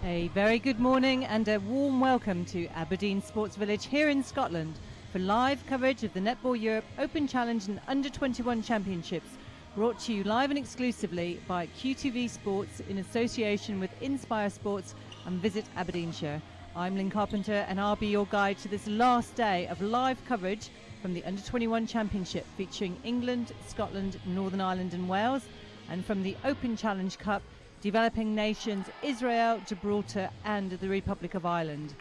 A very good morning and a warm welcome to Aberdeen Sports Village here in Scotland for live coverage of the Netball Europe Open Challenge and Under-21 Championships, brought to you live and exclusively by QTV Sports in association with Inspire Sports and Visit Aberdeenshire. I'm Lynn Carpenter and I'll be your guide to this last day of live coverage from the Under-21 Championship featuring England, Scotland, Northern Ireland and Wales, and from the Open Challenge Cup developing nations Israel, Gibraltar and the Republic of Ireland.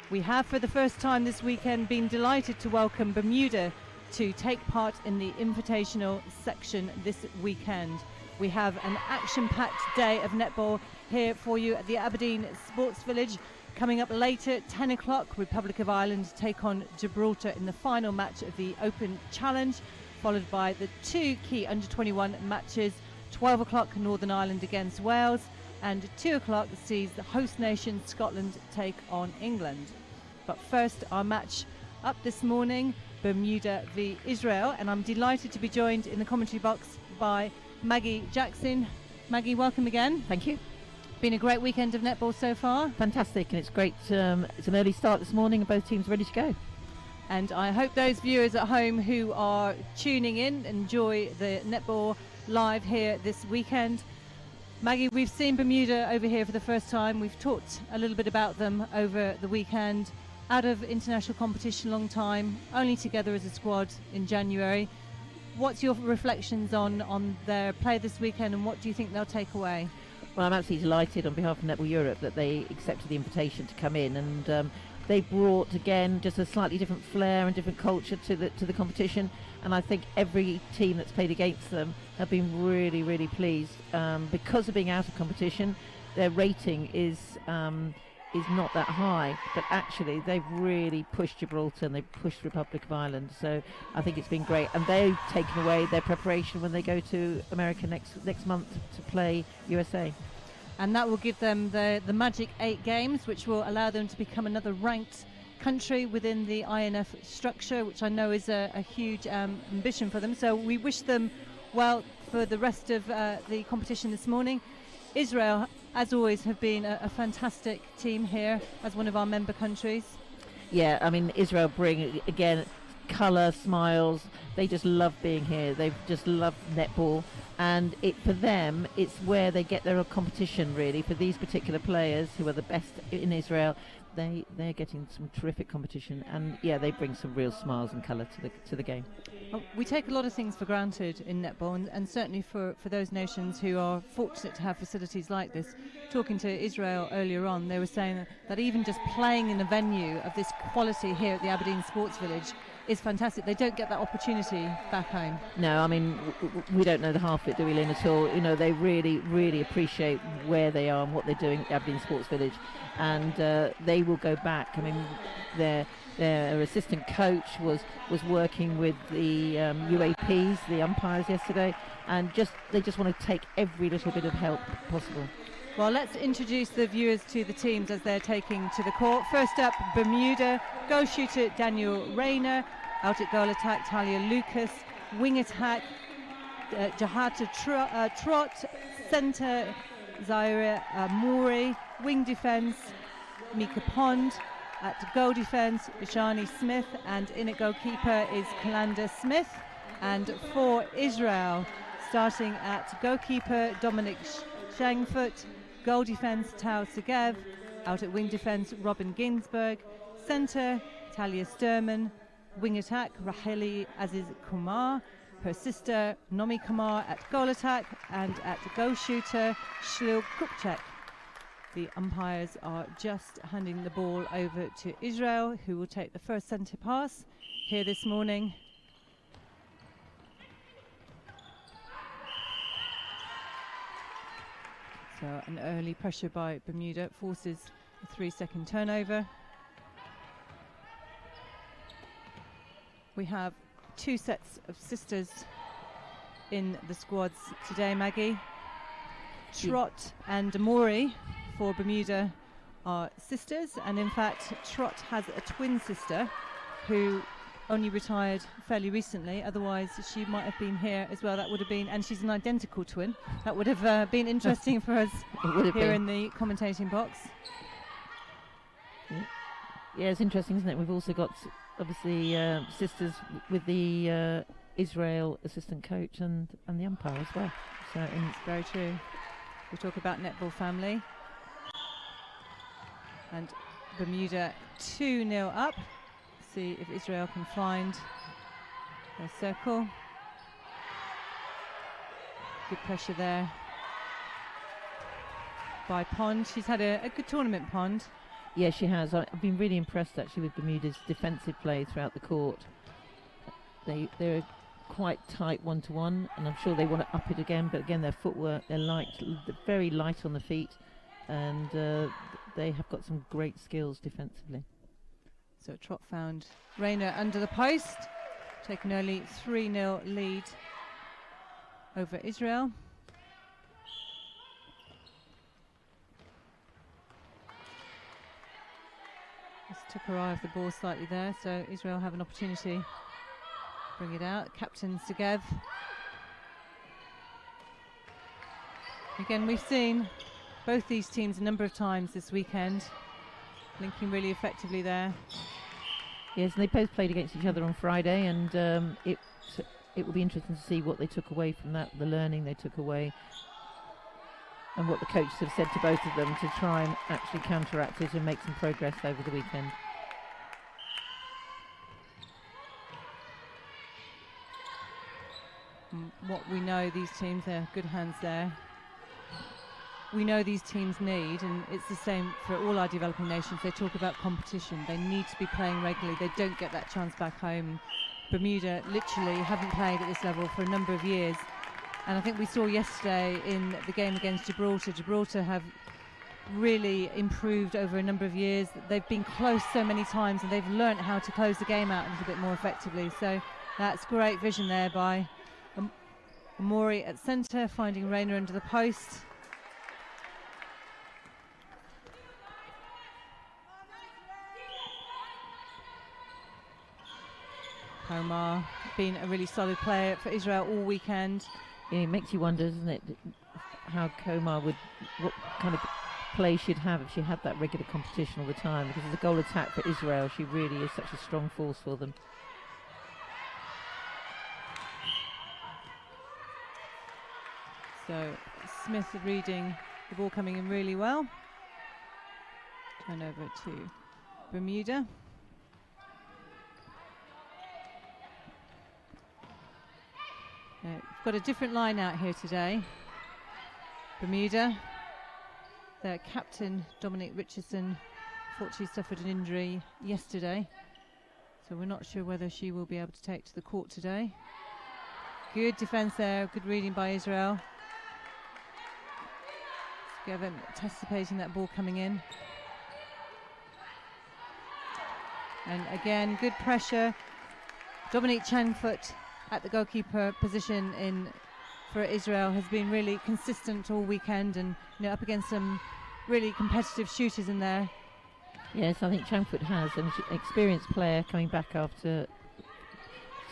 We have for the first time this weekend been delighted to welcome Bermuda to take part in the Invitational section this weekend. We have an action-packed day of netball here for you at the Aberdeen Sports Village. Coming up later, 10 o'clock, Republic of Ireland take on Gibraltar in the final match of the Open Challenge, followed by the two key under-21 matches. 12 o'clock Northern Ireland against Wales, and 2 o'clock sees the host nation Scotland take on England. But first, our match up this morning, Bermuda v Israel, and I'm delighted to be joined in the commentary box by Maggie Jackson. Maggie, welcome again. Thank you. Been a great weekend of netball so far. Fantastic, and it's great. It's an early start this morning and both teams are ready to go. And I hope those viewers at home who are tuning in enjoy the netball live here this weekend. Maggie, we've seen Bermuda over here for the first time. We've talked a little bit about them over the weekend. Out of international competition, long time, only together as a squad in January. What's your reflections on their play this weekend, and what do you think they'll take away? Well, I'm absolutely delighted on behalf of Netball Europe that they accepted the invitation to come in, and they brought again just a slightly different flair and different culture to the competition, and I think every team that's played against them have been really pleased because of being out of competition. Their rating is not that high, but actually they've really pushed Gibraltar and they've pushed Republic of Ireland, so I think it's been great, and they've taken away their preparation when they go to America next month to play USA. And that will give them the magic 8 games, which will allow them to become another ranked country within the INF structure, which I know is a huge ambition for them. So we wish them well for the rest of the competition this morning. Israel, as always, have been a fantastic team here as one of our member countries. Yeah, I mean, Israel bring, again, colour, smiles. They just love being here. They've just loved netball. And for them, it's where they get their competition, really. For these particular players who are the best in Israel, they're getting some terrific competition, and yeah, they bring some real smiles and colour to the game. Well, we take a lot of things for granted in netball, and certainly for those nations who are fortunate to have facilities like this. Talking to Israel earlier on, they were saying that even just playing in a venue of this quality here at the Aberdeen Sports Village is fantastic. They don't get that opportunity back home. No, I mean, we don't know the half of it, do we, Lynn, at all? You know, they really appreciate where they are and what they're doing at the Aberdeen Sports Village, and they will go back. I mean, their assistant coach was working with the UAPs, the umpires, yesterday, and they just want to take every little bit of help possible. Well, let's introduce the viewers to the teams as they're taking to the court. First up, Bermuda, goal shooter Daniel Rayner, out at goal attack Talia Lucas, wing attack Jahata Trot, centre Zaire Mori, wing defence Mika Pond, at goal defence Bishani Smith, and in at goalkeeper is Kalanda Smith. And for Israel, starting at goalkeeper Dominic Shangfoot, goal defence Tao Segev, out at wing defence Robin Ginsberg, centre Talia Sturman, wing attack Raheli Aziz Kumar, her sister Nomi Kumar at goal attack, and at goal shooter Shlil Kupchak. The umpires are just handing the ball over to Israel, who will take the first centre pass here this morning. So an early pressure by Bermuda forces a 3-second turnover. We have 2 sets of sisters in the squads today, Maggie. Trot and Mori for Bermuda are sisters, and in fact Trot has a twin sister who only retired fairly recently, otherwise she might have been here as well. That would have been, and she's an identical twin. That would have been interesting for us here in the commentating box. Yeah, it's interesting, isn't it? We've also got obviously sisters with the Israel assistant coach and the umpire as well. So it's very true. We talk about netball family. And Bermuda 2-0 up. See if Israel can find their circle. Good pressure there by Pond. She's had a good tournament, Pond. Yeah, she has. I've been really impressed actually with Bermuda's defensive play throughout the court. They're quite tight 1-to-1, and I'm sure they want to up it again, but again their footwork, they're very light on the feet, and they have got some great skills defensively. So Trot found Rayner under the post, taking early 3-0 lead over Israel. Just took her eye off the ball slightly there, so Israel have an opportunity to bring it out. Captain Segev. Again, we've seen both these teams a number of times this weekend, linking really effectively there. Yes, and they both played against each other on Friday, and it will be interesting to see what they took away from that, the learning they took away, and what the coaches have said to both of them to try and actually counteract it and make some progress over the weekend. What we know, these teams, they're good hands there. We know these teams need, and it's the same for all our developing nations, they talk about competition. They need to be playing regularly. They don't get that chance back home. Bermuda literally haven't played at this level for a number of years. And I think we saw yesterday in the game against Gibraltar, Gibraltar have really improved over a number of years. They've been close so many times, and they've learnt how to close the game out a little bit more effectively. So that's great vision there by Amori at centre, finding Rayner under the post. Omar been a really solid player for Israel all weekend. Yeah, it makes you wonder, doesn't it, how Komar what kind of play she'd have if she had that regular competition all the time, because as a goal attack for Israel, she really is such a strong force for them. So Smith reading the ball coming in really well. Turn over to Bermuda. We've got a different line out here today. Bermuda, their captain Dominic Richardson fortunately suffered an injury yesterday, so we're not sure whether she will be able to take to the court today. Good defence there, good reading by Israel. Gavin anticipating that ball coming in. And again, good pressure. Dominique Changfoot at the goalkeeper position for Israel has been really consistent all weekend, and up against some really competitive shooters in there. Yes, I think Changfoot has, and she's an experienced player coming back after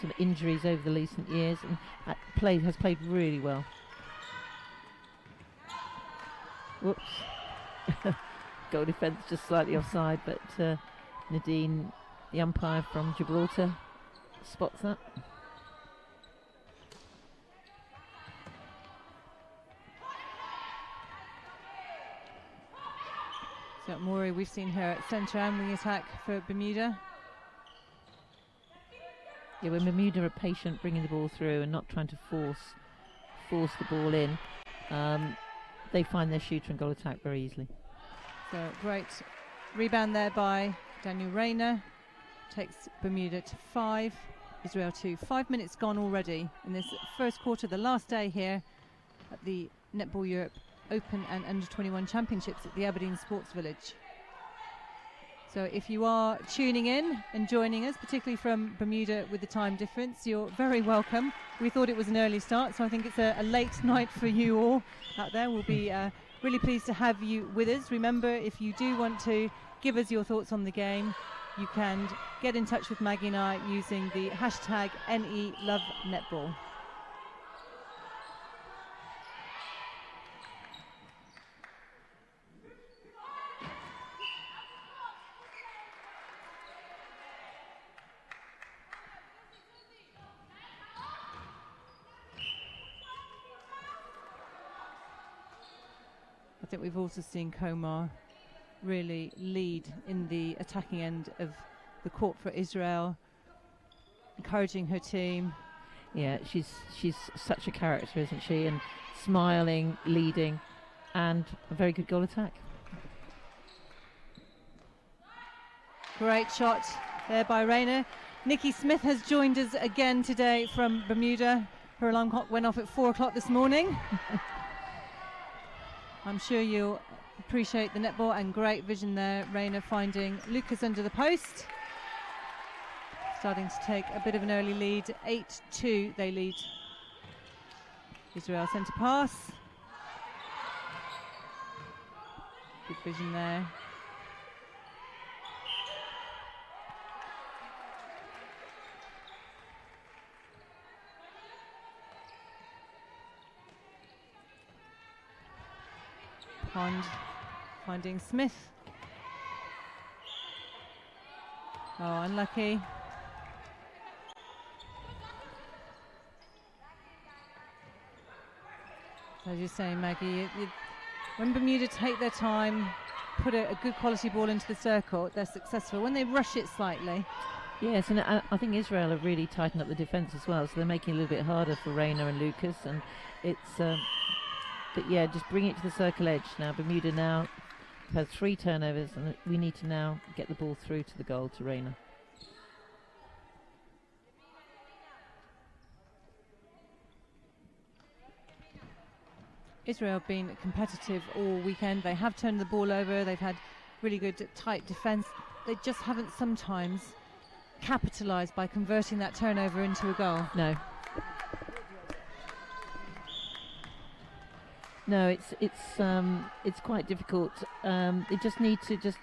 some injuries over the recent years, and has played really well. Whoops. Goal defence just slightly offside, but Nadine, the umpire from Gibraltar, spots that. So Maury, we've seen her at centre and wing attack for Bermuda. Yeah, when Bermuda are patient bringing the ball through and not trying to force the ball in, they find their shooter and goal attack very easily. So great rebound there by Daniel Rayner. Takes Bermuda to 5, Israel 2. 5 minutes gone already in this first quarter, the last day here at the Netball Europe Open and Under-21 Championships at the Aberdeen Sports Village. So if you are tuning in and joining us, particularly from Bermuda with the time difference, you're very welcome. We thought it was an early start, so I think it's a late night for you all out there. We'll be really pleased to have you with us. Remember, if you do want to give us your thoughts on the game, you can get in touch with Maggie and I using the hashtag #NELoveNetball. I think we've also seen Komar really lead in the attacking end of the court for Israel, encouraging her team. Yeah, she's such a character, isn't she? And smiling, leading, and a very good goal attack. Great shot there by Rayner. Nikki Smith has joined us again today from Bermuda. Her alarm clock went off at 4 o'clock this morning. I'm sure you'll appreciate the netball and great vision there. Rayner finding Lucas under the post. Starting to take a bit of an early lead. 8-2 they lead. Israel centre pass. Good vision there. Pond finding Smith. Oh, unlucky. So as you're saying, Maggie, when Bermuda take their time, put a good quality ball into the circle, they're successful. When they rush it slightly. Yes, and I think Israel have really tightened up the defence as well, so they're making it a little bit harder for Rayner and Lucas, and it's but yeah, just bring it to the circle edge now. Bermuda now has 3 turnovers, and we need to now get the ball through to the goal to Rayner. Israel have been competitive all weekend. They have turned the ball over. They've had really good tight defence. They just haven't sometimes capitalised by converting that turnover into a goal. No, it's quite difficult. They just need to just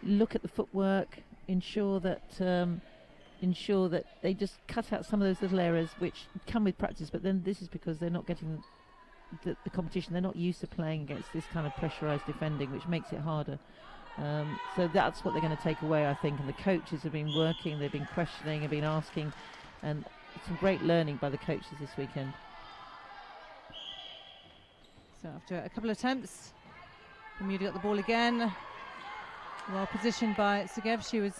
look at the footwork, ensure that they just cut out some of those little errors which come with practice. But then this is because they're not getting the competition. They're not used to playing against this kind of pressurised defending, which makes it harder. So that's what they're going to take away, I think. And the coaches have been working, they've been questioning, have been asking, and some great learning by the coaches this weekend. So after a couple of attempts, Bermuda got the ball again. Well positioned by Segev. She was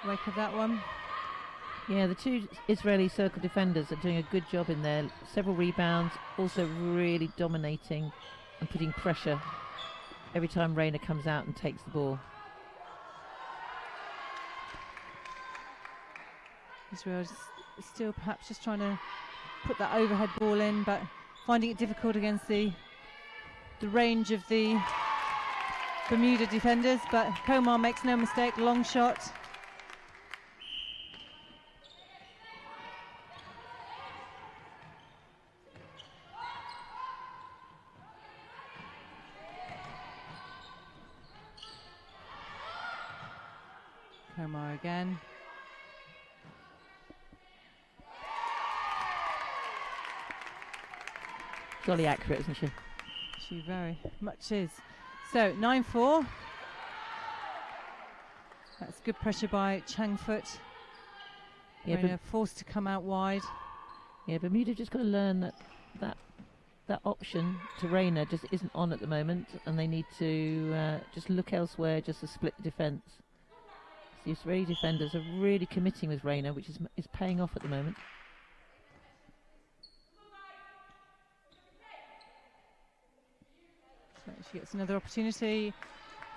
wake of that one. Yeah, the 2 Israeli circle defenders are doing a good job in there. Several rebounds, also really dominating and putting pressure every time Rayner comes out and takes the ball. Israel is still perhaps just trying to put that overhead ball in, but finding it difficult against the range of the Bermuda defenders. But Komar makes no mistake, long shot. Komar again. Jolly accurate, isn't she? She very much is. So 9-4. That's good pressure by Changfoot. Yeah, Rayner forced to come out wide. Yeah, Bermuda just got to learn that option to Rayner just isn't on at the moment, and they need to just look elsewhere, just to split the defence. The Israeli defenders are really committing with Rayner, which is paying off at the moment. So she gets another opportunity.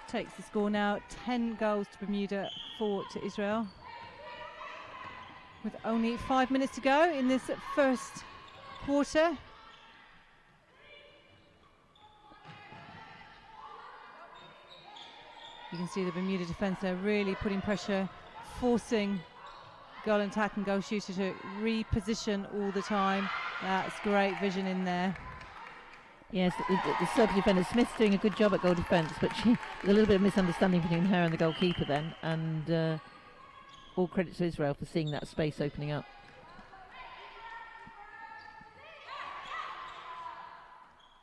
Takes the score now. 10 goals to Bermuda, 4 to Israel. With only 5 minutes to go in this first quarter. You can see the Bermuda defence there really putting pressure, forcing goal and attack and goal shooter to reposition all the time. That's great vision in there. Yes, the Serbian defender Smith's doing a good job at goal defence, but there's a little bit of misunderstanding between her and the goalkeeper then, and all credit to Israel for seeing that space opening up.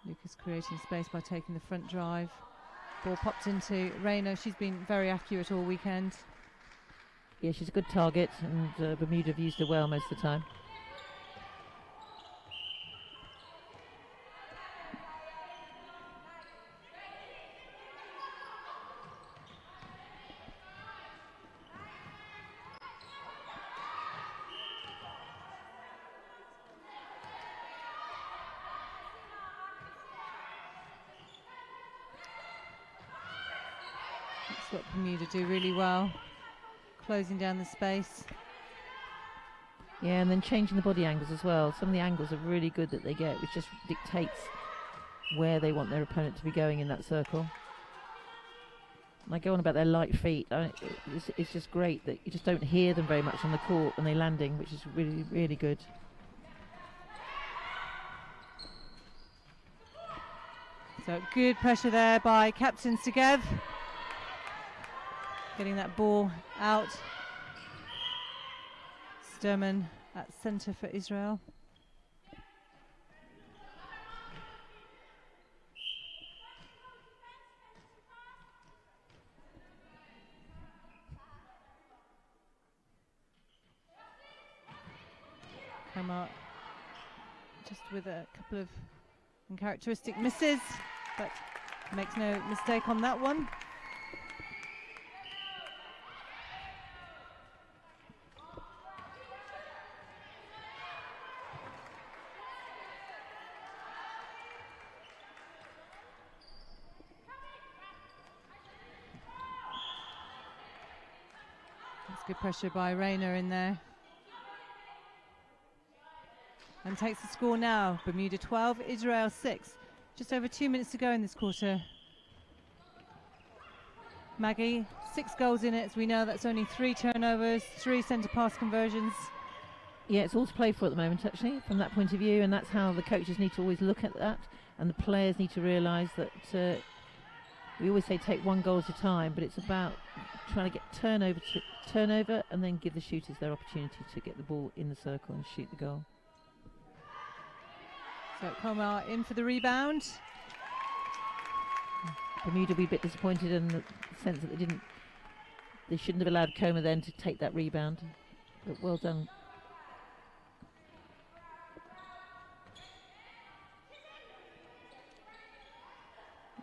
Lucas creating space by taking the front drive. Ball popped into Rayner. She's been very accurate all weekend. Yeah, she's a good target, and Bermuda have used her well most of the time. That's what Bermuda do really well, closing down the space. Yeah, and then changing the body angles as well. Some of the angles are really good that they get, which just dictates where they want their opponent to be going in that circle. And I go on about their light feet. It's just great that you just don't hear them very much on the court when they're landing, which is really, really good. So good pressure there by Captain Segev. Getting that ball out. Sturman at centre for Israel. Kamar just with a couple of uncharacteristic misses, but makes no mistake on that one. That's good pressure by Rayner in there. And takes the score now. Bermuda 12, Israel 6. Just over 2 minutes to go in this quarter. Maggie, 6 goals in it. So we know that's only 3 turnovers, 3 centre pass conversions. Yeah, it's all to play for at the moment, actually, from that point of view. And that's how the coaches need to always look at that. And the players need to realise that we always say take 1 goal at a time, but it's about trying to get turnover and then give the shooters their opportunity to get the ball in the circle and shoot the goal. So Komar in for the rebound. Bermuda will be a bit disappointed in the sense that they shouldn't have allowed Comer then to take that rebound. But well done.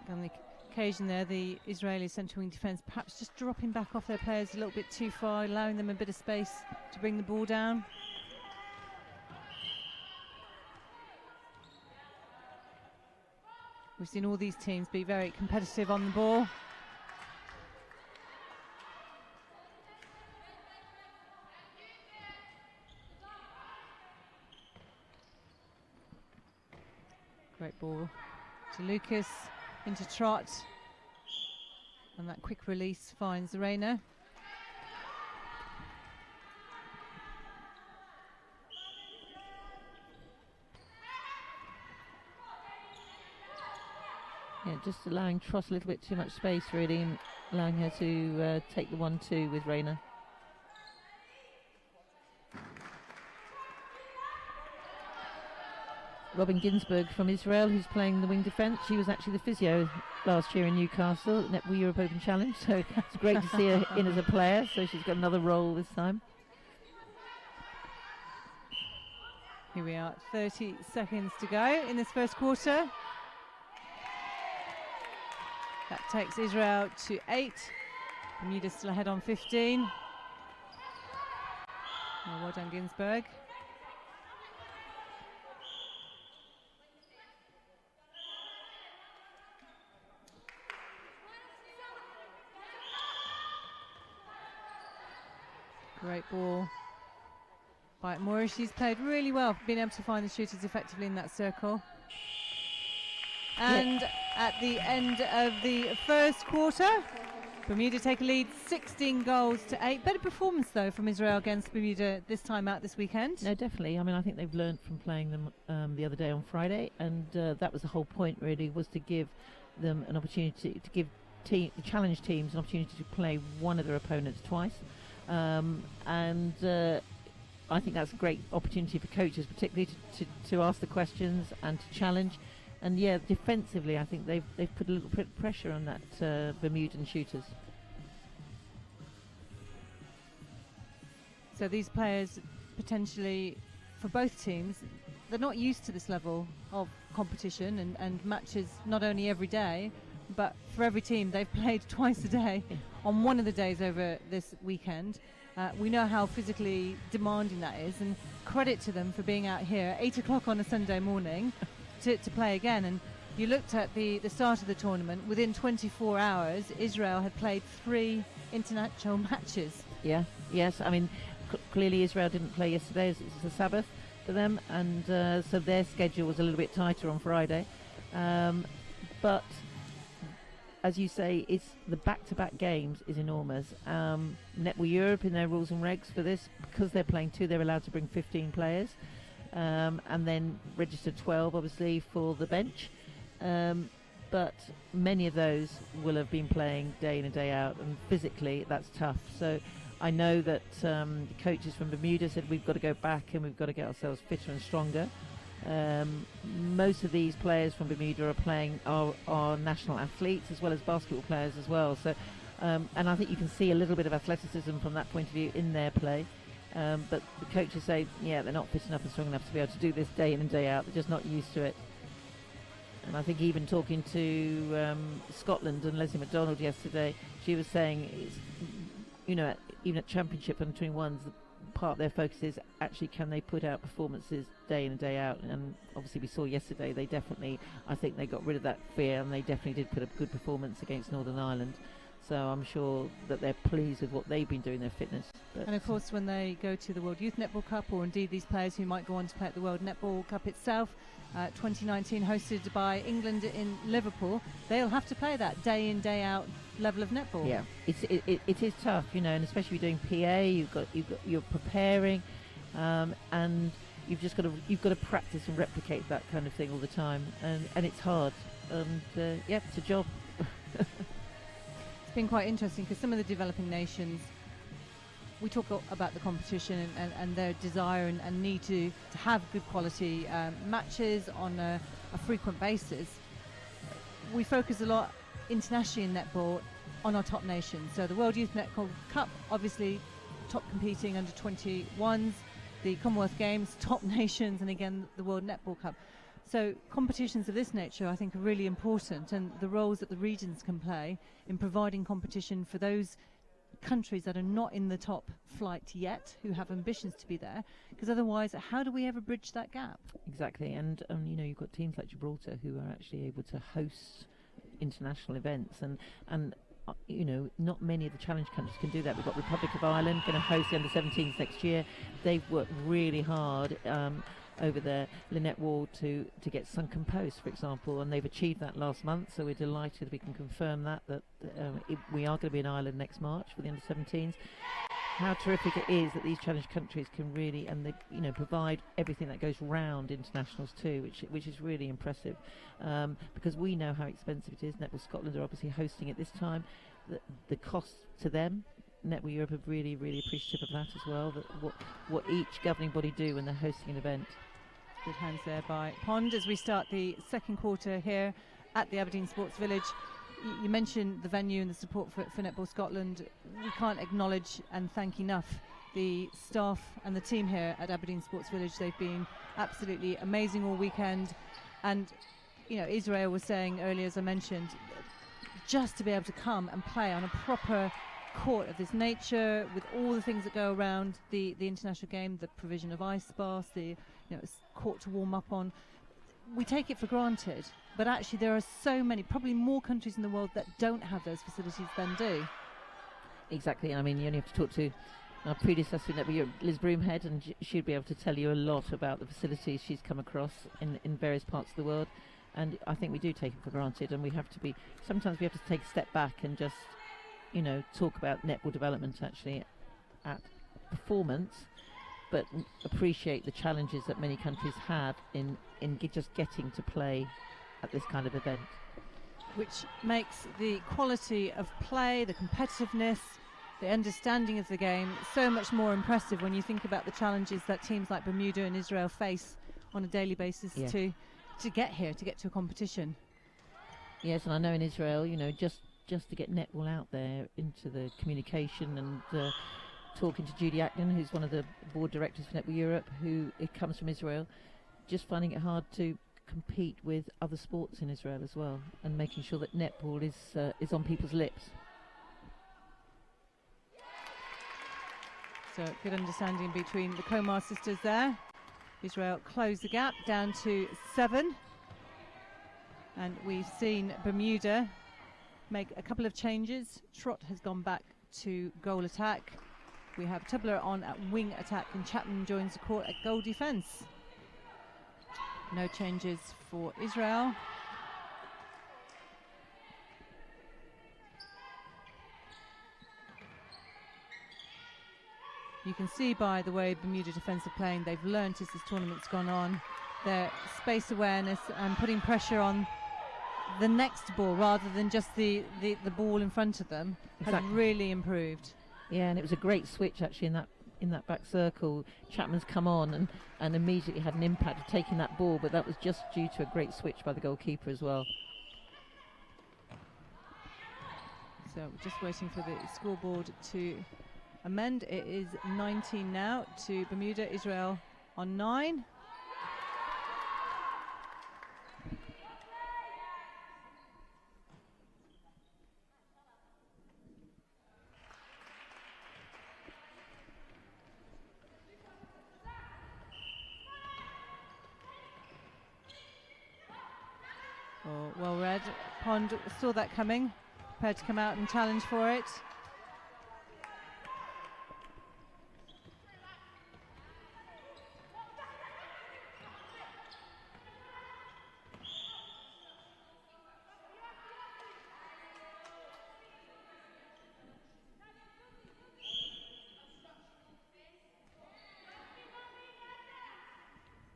On the occasion there, the Israeli centre wing defence perhaps just dropping back off their players a little bit too far, allowing them a bit of space to bring the ball down. We've seen all these teams be very competitive on the ball. Great ball to Lucas, into Trot. And that quick release finds Rayner. Yeah, just allowing Tross a little bit too much space, really, and allowing her to take the 1-2 with Rayner. Robin Ginsberg from Israel, who's playing the wing defence. She was actually the physio last year in Newcastle at Netball Europe Open Challenge, so it's great to see her in as a player, so she's got another role this time. Here we are, 30 seconds to go in this first quarter. That takes Israel to 8. Bermuda still ahead on 15. Well done, Ginsberg. Great ball by Moore. She's played really well, being able to find the shooters effectively in that circle. And at the end of the first quarter, Bermuda take a lead 16 goals to 8. Better performance though from Israel against Bermuda this time out this weekend. No, definitely. I mean, I think they've learned from playing them the other day on Friday, and that was the whole point really, was to give them an opportunity to give the challenge teams an opportunity to play one of their opponents twice, and I think that's a great opportunity for coaches, particularly to ask the questions and to challenge. And yeah, defensively, I think they've put a little bit of pressure on that Bermudan shooters. So these players, potentially, for both teams, they're not used to this level of competition and matches not only every day, but for every team they've played twice a day on one of the days over this weekend. We know how physically demanding that is, and credit to them for being out here at 8 o'clock on a Sunday morning to play again. And you looked at the start of the tournament. Within 24 hours, Israel had played 3 international matches. Yeah, yes. I mean, clearly Israel didn't play yesterday as it's a Sabbath for them, and so their schedule was a little bit tighter on Friday. But as you say, it's the back-to-back games is enormous. Netball Europe, in their rules and regs for this, because they're playing 2, they're allowed to bring 15 players, and then register 12, obviously, for the bench. But many of those will have been playing day in and day out, and physically that's tough. So I know that the coaches from Bermuda said we've got to go back and we've got to get ourselves fitter and stronger. Most of these players from Bermuda are playing are national athletes as well as basketball players as well. So, and I think you can see a little bit of athleticism from that point of view in their play. But the coaches say, yeah, they're not fit enough and strong enough to be able to do this day in and day out. They're just not used to it. And I think even talking to Scotland and Leslie McDonald yesterday, she was saying, it's, even at Championship under 21s, part of their focus is actually can they put out performances day in and day out. And obviously we saw yesterday I think they got rid of that fear, and they definitely did put a good performance against Northern Ireland. So I'm sure that they're pleased with what they've been doing, their fitness. But and of course when they go to the World Youth Netball Cup, or indeed these players who might go on to play at the World Netball Cup itself, 2019 hosted by England in Liverpool, they'll have to play that day in day out level of netball. Yeah, it is tough, and especially if you're doing PA, you're preparing, and you've got to practice and replicate that kind of thing all the time, and it's hard, and it's a job. It's been quite interesting because some of the developing nations, we talk about the competition and their desire and need to have good quality matches on a frequent basis. We focus a lot internationally in netball on our top nations. So the World Youth Netball Cup, obviously top competing under 21s, the Commonwealth Games, top nations, and again the World Netball Cup. So competitions of this nature I think are really important, and the roles that the regions can play in providing competition for those countries that are not in the top flight yet, who have ambitions to be there, because otherwise how do we ever bridge that gap? Exactly. And you've got teams like Gibraltar who are actually able to host international events, and not many of the challenge countries can do that. We've got Republic of Ireland going to host the under-17s next year. They've worked really hard over there, Lynette Ward, to get Sunken Post, for example, and they've achieved that last month, so we're delighted we can confirm that we are going to be in Ireland next March for the under-17s. How terrific it is that these challenge countries can really, and they provide everything that goes round internationals too, which is really impressive, because we know how expensive it is. Netball Scotland are obviously hosting it this time. The cost to them, Netball Europe are really, really appreciative of that as well, that what each governing body do when they're hosting an event. Good hands there by Pond as we start the second quarter here at the Aberdeen Sports Village. You mentioned the venue and the support for Netball Scotland. We can't acknowledge and thank enough the staff and the team here at Aberdeen Sports Village. They've been absolutely amazing all weekend, and Israel was saying earlier, as I mentioned, just to be able to come and play on a proper court of this nature with all the things that go around the international game, the provision of ice baths, the court to warm up on, we take it for granted, but actually there are so many, probably more countries in the world that don't have those facilities than do. Exactly. I mean, you only have to talk to our predecessor in Liz Broomhead, and she'd be able to tell you a lot about the facilities she's come across in various parts of the world. And I think we do take it for granted, and sometimes we have to take a step back and just talk about netball development actually at performance, but appreciate the challenges that many countries have in just getting to play at this kind of event. Which makes the quality of play, the competitiveness, the understanding of the game so much more impressive when you think about the challenges that teams like Bermuda and Israel face on a daily basis to get here, to get to a competition. Yes, and I know in Israel, just to get netball out there into the communication and talking to Judy Acton, who's one of the board directors for Netball Europe, it comes from Israel, just finding it hard to compete with other sports in Israel as well, and making sure that netball is on people's lips. So good understanding between the Komar sisters there. Israel closed the gap down to 7. And we've seen Bermuda make a couple of changes. Trott has gone back to goal attack. We have Tubler on at wing attack, and Chapman joins the court at goal defence. No changes for Israel. You can see by the way Bermuda defence are playing, they've learnt as this tournament's gone on, their space awareness and putting pressure on the next ball rather than just the ball in front of them has really improved. Yeah, and it was a great switch actually in that back circle. Chapman's come on and immediately had an impact of taking that ball, but that was just due to a great switch by the goalkeeper as well. So we're just waiting for the scoreboard to amend. It is 19 now to Bermuda. Israel on 9. Oh, well read. Pond saw that coming, prepared to come out and challenge for it.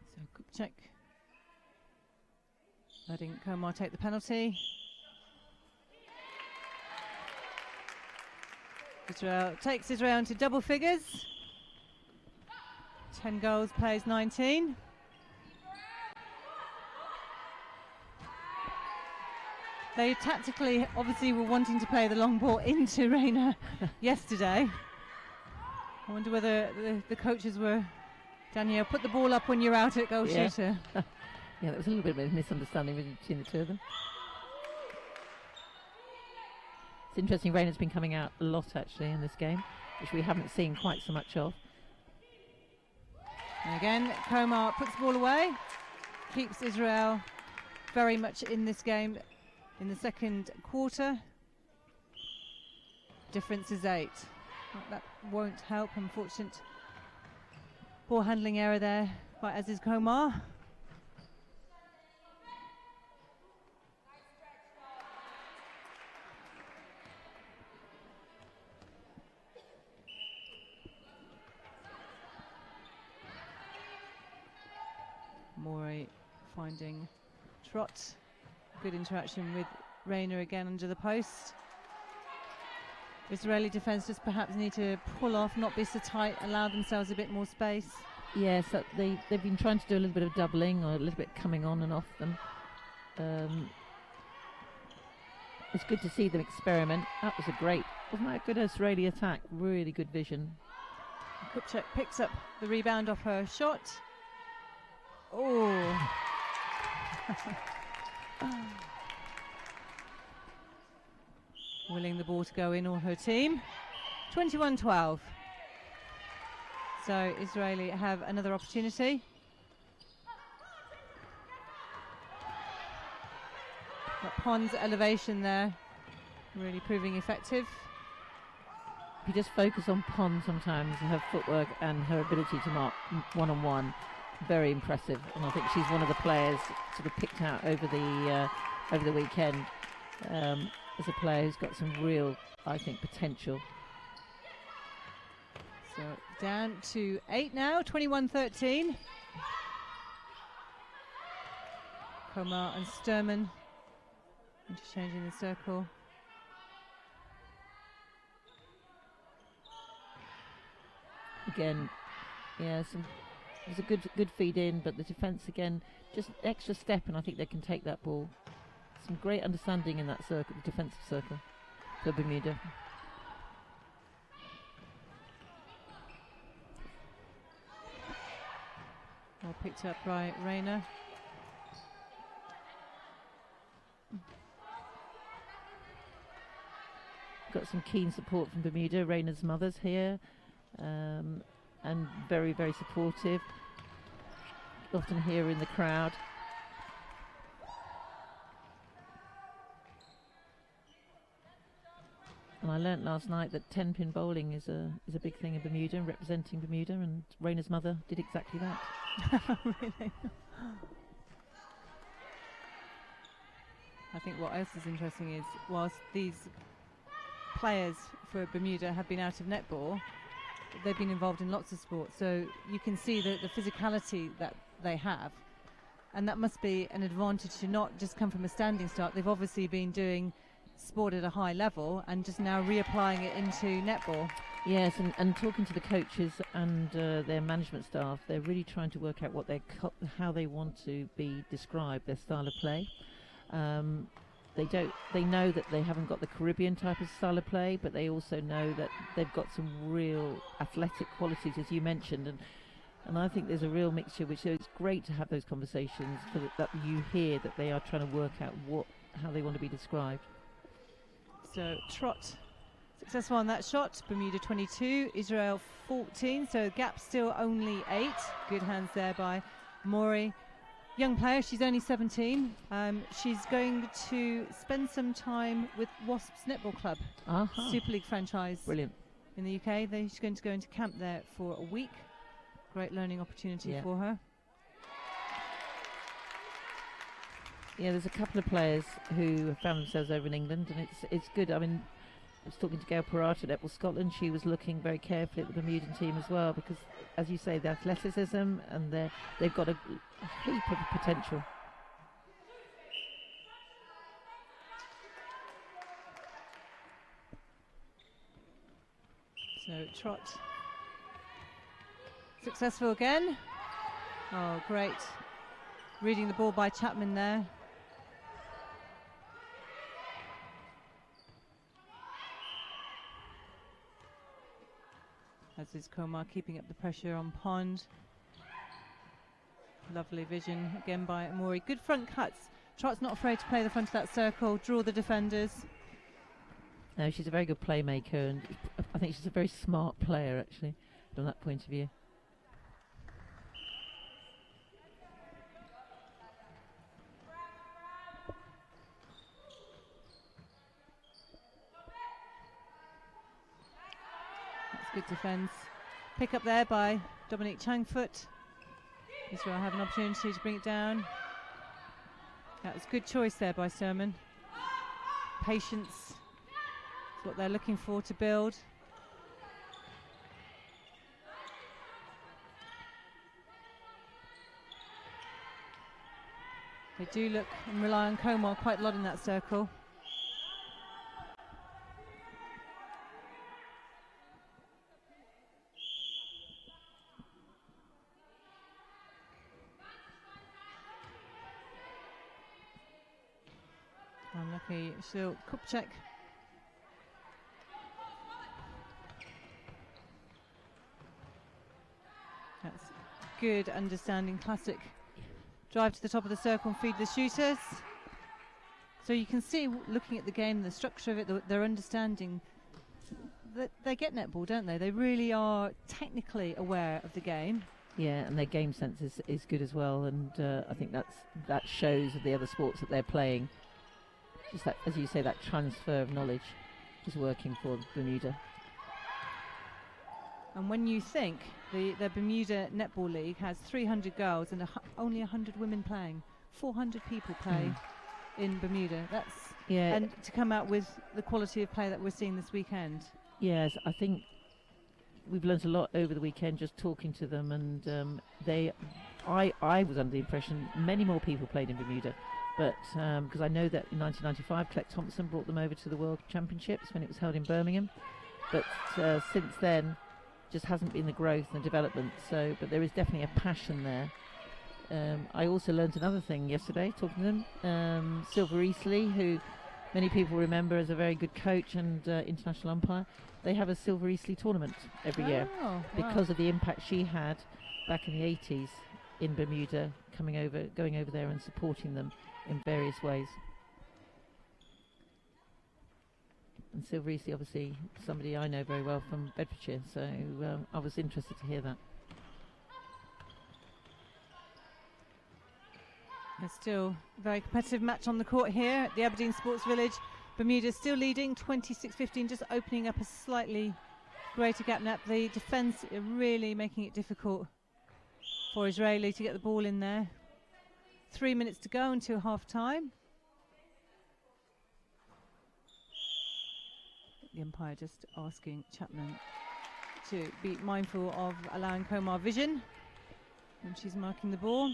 So Kupchak letting Komar take the penalty. Israel takes Israel into double figures. 10 goals, plays 19. They tactically obviously were wanting to play the long ball into Reina yesterday. I wonder whether the coaches were, Danielle, put the ball up when you're out at goal shooter. Yeah, there was a little bit of a misunderstanding between the two of them. It's interesting, Reina's been coming out a lot actually in this game, which we haven't seen quite so much of. And again, Komar puts the ball away, keeps Israel very much in this game in the second quarter. Difference is 8. That won't help, unfortunate ball handling error there by Aziz Komar. Morey finding Trott. Good interaction with Reina again under the post. Israeli defence just perhaps need to pull off, not be so tight, allow themselves a bit more space. Yes, they've been trying to do a little bit of doubling or a little bit coming on and off them. It's good to see them experiment. That was wasn't that a good Israeli attack? Really good vision. Kupchak picks up the rebound off her shot. Oh. Willing the ball to go in, or her team. 21-12. So Israeli have another opportunity. But Pond's elevation there really proving effective. If you just focus on Pond sometimes, her footwork and her ability to mark one-on-one, very impressive, and I think she's one of the players sort of picked out over the weekend. as a player who's got some real, I think, potential. So down to 8 now, 21-13. Komar and Sturman interchanging the circle. Again, yeah, it was a good feed in, but the defence again, just extra step, and I think they can take that ball. Some great understanding in that circle, the defensive circle, for Bermuda. Well picked up by Rayner. Got some keen support from Bermuda. Rayner's mother's here, and very, very supportive. Often here in the crowd. And I learnt last night that 10-pin bowling is a big thing in Bermuda, and representing Bermuda, and Rayner's mother did exactly that. Really? I think what else is interesting is, whilst these players for Bermuda have been out of netball, they've been involved in lots of sports, so you can see the physicality that they have, and that must be an advantage to not just come from a standing start. They've obviously been doing sport at a high level and just now reapplying it into netball. Yes, and talking to the coaches and their management staff, they're really trying to work out what how they want to be described, their style of play. They know that they haven't got the Caribbean type of style of play, but they also know that they've got some real athletic qualities, as you mentioned, and I think there's a real mixture, which is great to have those conversations, that you hear that they are trying to work out how they want to be described. So Trott successful on that shot. Bermuda 22, Israel 14, so gap still only 8. Good hands there by Maury. Young player, she's only 17. She's going to spend some time with Wasps Netball Club, Super League franchise. Brilliant. In the UK. She's going to go into camp there for a week. Great learning opportunity for her. Yeah, there's a couple of players who have found themselves over in England, and it's good. I mean, I was talking to Gail Parrott at Netball Scotland. She was looking very carefully at the Bermudan team as well, because, as you say, the athleticism, and they've got a heap of potential. So Trott successful again. Oh, great. Reading the ball by Chapman there. As is Komar keeping up the pressure on Pond. Lovely vision again by Maury. Good front cuts. Trott's not afraid to play the front of that circle, draw the defenders. No, she's a very good playmaker, and I think she's a very smart player, actually, from that point of view. Good defence. Pick up there by Dominic Changfoot. Israel have an opportunity to bring it down. That was good choice there by Sturman. Patience is what they're looking for to build. They do look and rely on Komar quite a lot in that circle. Unlucky, still Kupchak. That's good understanding, classic drive to the top of the circle and feed the shooters. So you can see, looking at the game, the structure of it, their understanding, that they get netball, don't they? They really are technically aware of the game. Yeah, and their game sense is good as well, and I think that shows of the other sports that they're playing. Just that, as you say, that transfer of knowledge is working for Bermuda. And when you think the Bermuda Netball League has 300 girls and only 100 women playing, 400 people play in Bermuda, that's Yeah. and to come out with the quality of play that we're seeing this weekend. Yes, I think we've learnt a lot over the weekend just talking to them, and I was under the impression many more people played in Bermuda, but because I know that in 1995 Clec Thompson brought them over to the World Championships when it was held in Birmingham, but since then just hasn't been the growth and the development. So, but there is definitely a passion there. I also learnt another thing yesterday talking to them. Silver Eastley, who many people remember as a very good coach and international umpire, they have a Silver Eastley tournament every year because of the impact she had back in the 80s in Bermuda, going over there and supporting them in various ways. And Silver Eastley, obviously somebody I know very well from Bedfordshire, so I was interested to hear that. There's still a very competitive match on the court here at the Aberdeen Sports Village. Bermuda still leading 26-15, just opening up a slightly greater gap now. The defence are really making it difficult for Israeli to get the ball in there. 3 minutes to go until half time. The umpire just asking Chapman to be mindful of allowing Komar vision when she's marking the ball.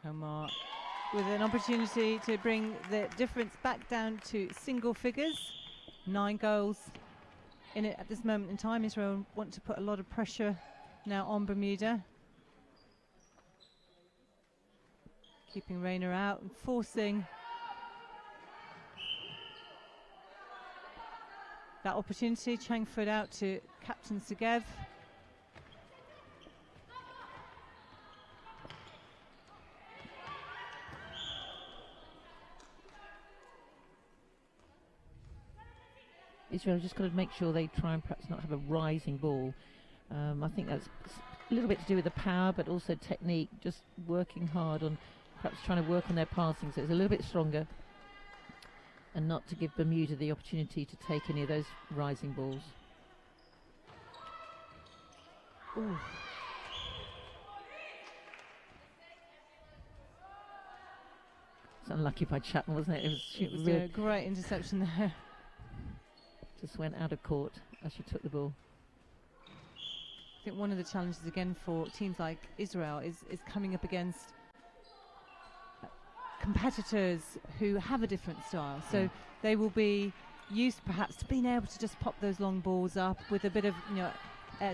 Komar with an opportunity to bring the difference back down to single figures. 9 goals in it at this moment in time. Israel want to put a lot of pressure now on Bermuda. Keeping Rayner out and forcing that opportunity. Changford out to Captain Segev. Israel just got to make sure they try and perhaps not have a rising ball. I think that's a little bit to do with the power, but also technique, just working hard on perhaps trying to work on their passing so it's a little bit stronger, and not to give Bermuda the opportunity to take any of those rising balls. Ooh. It's unlucky by Chapman, wasn't it? It was a great interception there. Just went out of court as she took the ball. I think one of the challenges again for teams like Israel is coming up against competitors who have a different style. So they will be used perhaps to being able to just pop those long balls up with a bit of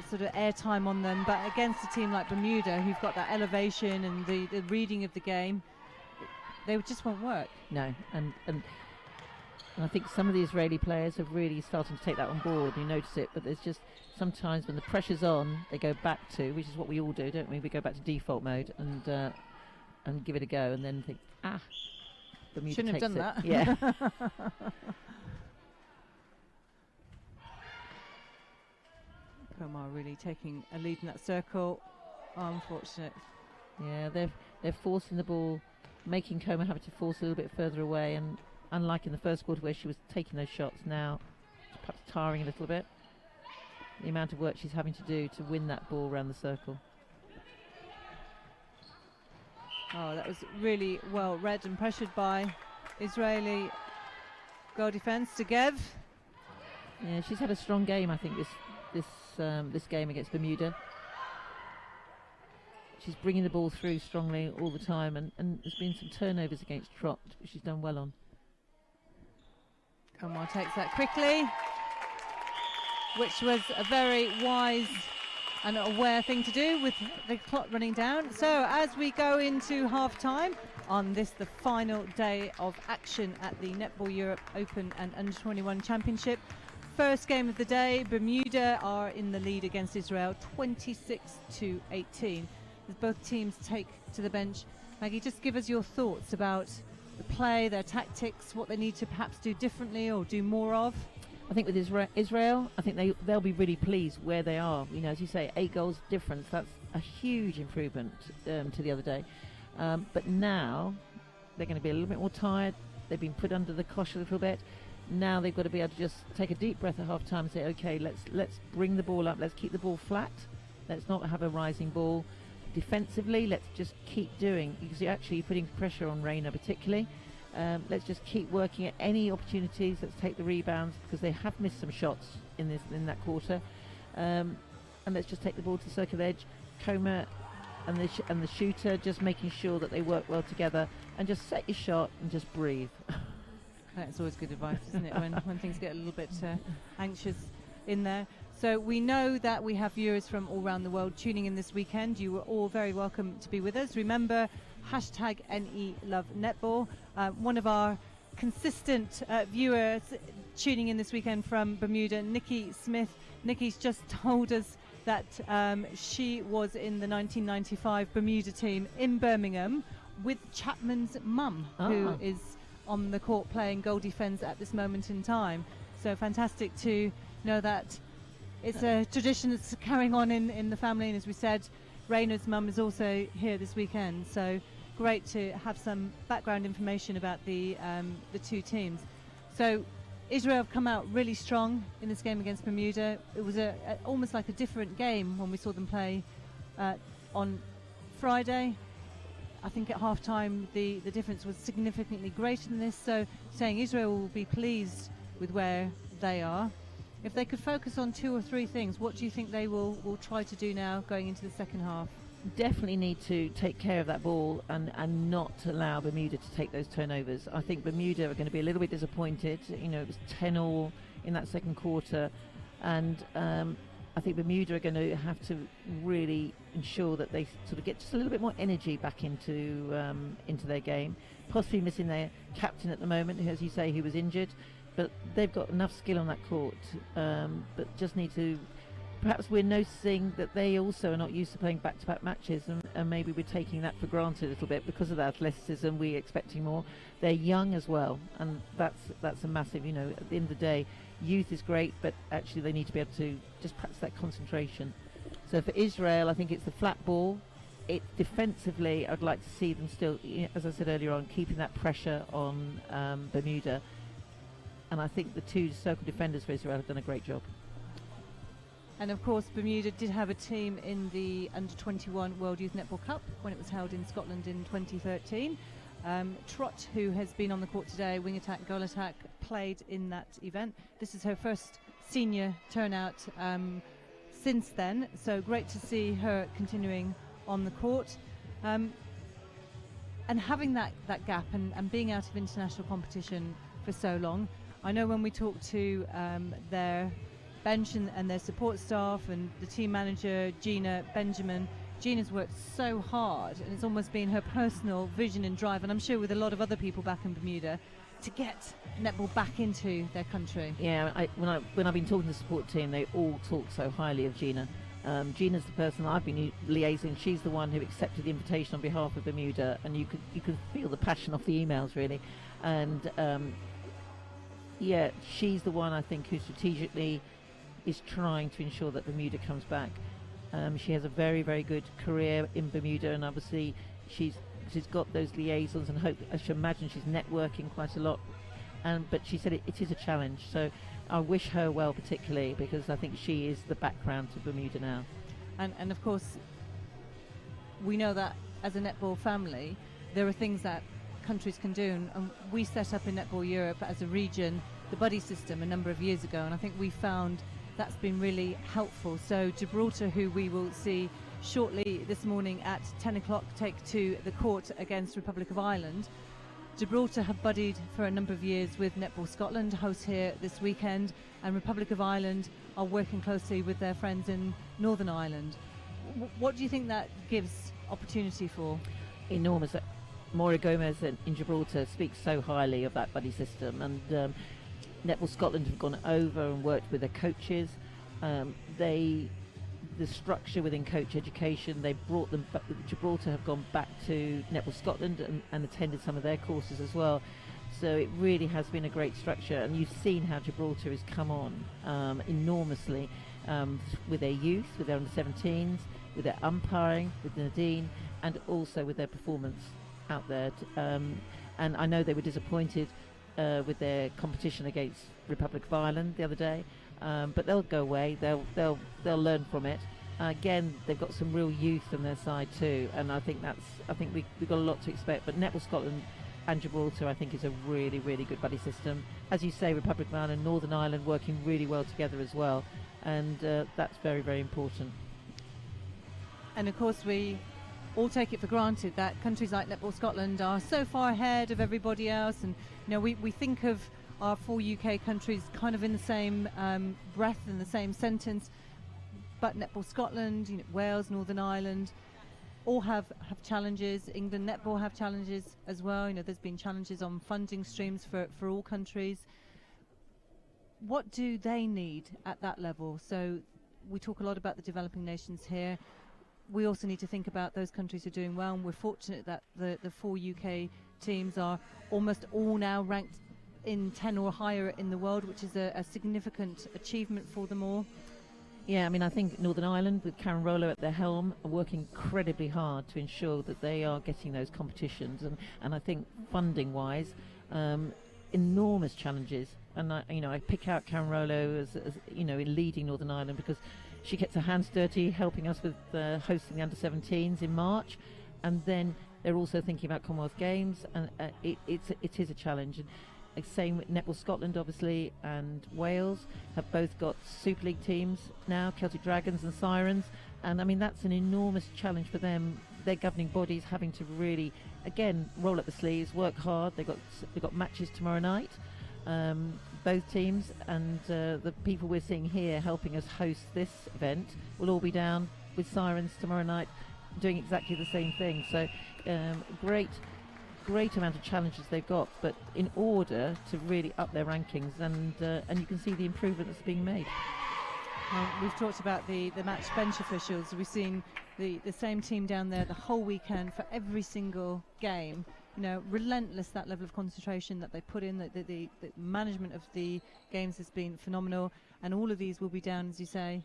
sort of air time on them. But against a team like Bermuda, who've got that elevation and the reading of the game, they just won't work. No, and I think some of the Israeli players have really started to take that on board. You notice it, but there's just sometimes when the pressure's on, they go back to, which is what we all do, don't we? We go back to default mode and give it a go, and then think, Bermuda shouldn't have done that. Yeah. Komar really taking a lead in that circle. Unfortunate. Yeah, they're forcing the ball, making Komar have to force a little bit further away, and unlike in the first quarter where she was taking those shots, now she's perhaps tiring a little bit. The amount of work she's having to do to win that ball around the circle. Oh, that was really well read and pressured by Israeli goal defence. Segev. Yeah, she's had a strong game, I think, this game against Bermuda. She's bringing the ball through strongly all the time, and there's been some turnovers against Trot, which she's done well on. Komar takes that quickly, which was a very wise and aware thing to do with the clock running down. So as we go into half time on this, the final day of action at the Netball Europe Open and Under-21 Championship, first game of the day, Bermuda are in the lead against Israel 26-18 as both teams take to the bench. Maggie, just give us your thoughts about the play, their tactics, what they need to perhaps do differently or do more of. I think with Israel, I think they'll be really pleased where they are. You know, as you say, 8 goals difference. That's a huge improvement to the other day. But now they're going to be a little bit more tired. They've been put under the cosh a little bit. Now they've got to be able to just take a deep breath at half time and say, okay, let's bring the ball up, let's keep the ball flat, let's not have a rising ball. Defensively, let's just keep doing, because you're actually putting pressure on Reina particularly. Let's just keep working at any opportunities. Let's take the rebounds, because they have missed some shots in that quarter. And let's just take the ball to the circle edge. Coma and the shooter, just making sure that they work well together, and just set your shot and just breathe. That's always good advice, isn't it, when things get a little bit anxious in there. So we know that we have viewers from all around the world tuning in this weekend. You are all very welcome to be with us. Remember, #NELoveNetball. One of our consistent viewers tuning in this weekend from Bermuda, Nikki Smith. Nikki's just told us that she was in the 1995 Bermuda team in Birmingham with Chapman's mum, who is on the court playing goal defence at this moment in time. So fantastic to know that it's a tradition that's carrying on in the family, and as we said, Reina's mum is also here this weekend, so great to have some background information about the two teams. So Israel have come out really strong in this game against Bermuda. It was almost like a different game when we saw them play on Friday. I think at half-time the difference was significantly greater than this, so saying Israel will be pleased with where they are. If they could focus on 2 or 3 things, what do you think they will try to do now going into the second half? Definitely need to take care of that ball and not allow Bermuda to take those turnovers. I think Bermuda are going to be a little bit disappointed. You know, it was 10-all in that second quarter, and I think Bermuda are going to have to really ensure that they sort of get just a little bit more energy back into their game. Possibly missing their captain at the moment, as you say, he was injured, but they've got enough skill on that court, but just need to. Perhaps we're noticing that they also are not used to playing back-to-back matches, and maybe we're taking that for granted a little bit because of their athleticism. We're expecting more. They're young as well, and that's a massive, you know, at the end of the day, youth is great, but actually they need to be able to just practice that concentration. So for Israel, I think it's the flat ball. Defensively, I'd like to see them still, as I said earlier on, keeping that pressure on Bermuda. And I think the 2 circle defenders for Israel have done a great job. And of course, Bermuda did have a team in the Under-21 World Youth Netball Cup when it was held in Scotland in 2013. Trott, who has been on the court today, wing attack, goal attack, played in that event. This is her first senior turnout since then, so great to see her continuing on the court. And having that gap and being out of international competition for so long. I know when we talked to their bench and their support staff and the team manager Gina Benjamin, Gina's worked so hard, and it's almost been her personal vision and drive, and I'm sure with a lot of other people back in Bermuda, to get netball back into their country. Yeah, when I've been talking to the support team, they all talk so highly of Gina. Gina's the person I've been liaising. She's the one who accepted the invitation on behalf of Bermuda, and you could feel the passion off the emails really. And yeah, she's the one I think who strategically is trying to ensure that Bermuda comes back. She has a very, very good career in Bermuda, and obviously she's got those liaisons, and I should imagine she's networking quite a lot. But she said it is a challenge, so I wish her well, particularly because I think she is the background to Bermuda now. And of course, we know that as a netball family, there are things that countries can do, and we set up in Netball Europe as a region the buddy system a number of years ago, and I think we found that's been really helpful. So Gibraltar, who we will see shortly this morning at 10 o'clock, take to the court against Republic of Ireland. Gibraltar have buddied for a number of years with Netball Scotland, host here this weekend, and Republic of Ireland are working closely with their friends in Northern Ireland. What do you think that gives opportunity for? Enormous. Maura Gomez in Gibraltar speaks so highly of that buddy system, and Netball Scotland have gone over and worked with their coaches. The structure within coach education, they brought them back. Gibraltar have gone back to Netball Scotland and attended some of their courses as well. So it really has been a great structure, and you've seen how Gibraltar has come on enormously with their youth, with their under-17s, with their umpiring, with Nadine, and also with their performance out there. And I know they were disappointed with their competition against Republic of Ireland the other day, but they'll go away. They'll learn from it. Again, they've got some real youth on their side too, and I think we've got a lot to expect. But Netball Scotland and Gibraltar, I think, is a really, really good buddy system. As you say, Republic of Ireland, Northern Ireland working really well together as well, and that's very, very important. And of course, we all take it for granted that countries like Netball Scotland are so far ahead of everybody else, and we think of our 4 UK countries kind of in the same breath, in the same sentence, but Netball Scotland, Wales, Northern Ireland, all have challenges. England Netball have challenges as well. There's been challenges on funding streams for all countries. What do they need at that level? So we talk a lot about the developing nations here. We also need to think about those countries who are doing well, and we're fortunate that the 4 UK teams are almost all now ranked in 10 or higher in the world, which is a significant achievement for them all. Yeah, I mean, I think Northern Ireland, with Karen Rollo at their helm, are working incredibly hard to ensure that they are getting those competitions. And I think funding-wise, enormous challenges. And I pick out Karen Rollo as in leading Northern Ireland, because she gets her hands dirty helping us with hosting the under-17s in March, and then they're also thinking about Commonwealth Games, and it is a challenge. And same with Netball Scotland, obviously, and Wales have both got Super League teams now, Celtic Dragons and Sirens, and I mean that's an enormous challenge for them. Their governing bodies having to really, again, roll up the sleeves, work hard. They've got matches tomorrow night, both teams, and the people we're seeing here helping us host this event will all be down with Sirens tomorrow night, doing exactly the same thing. So great amount of challenges they've got, but in order to really up their rankings, and you can see the improvement that's being made. We've talked about the match bench officials. We've seen the same team down there the whole weekend for every single game. Relentless, that level of concentration that they put in. The management of the games has been phenomenal, and all of these will be down, as you say,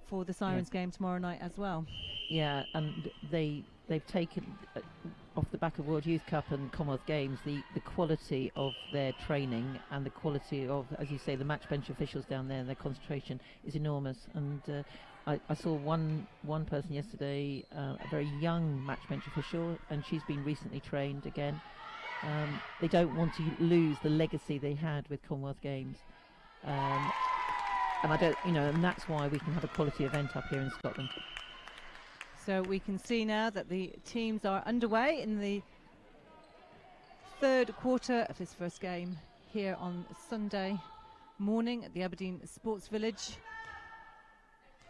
for the Sirens game tomorrow night as well. Yeah, and they've taken off the back of World Youth Cup and Commonwealth Games the quality of their training, and the quality of, as you say, the match bench officials down there. Their concentration is enormous, and I saw one person yesterday, a very young match bench official, and she's been recently trained again. They don't want to lose the legacy they had with Commonwealth Games, and I don't, and that's why we can have a quality event up here in Scotland. So we can see now that the teams are underway in the third quarter of this first game here on Sunday morning at the Aberdeen Sports Village.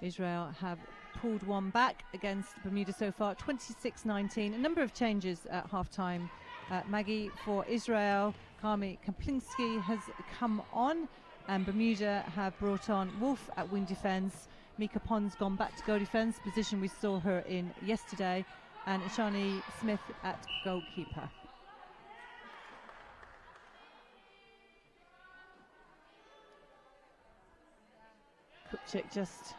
Israel have pulled one back against Bermuda so far, 26-19. A number of changes at half-time. Maggie, for Israel, Kami Kaplinski has come on, and Bermuda have brought on Wolf at wing defence. Mika Pond's gone back to goal defence, position we saw her in yesterday, and Ishani Smith at goalkeeper. Kupchik just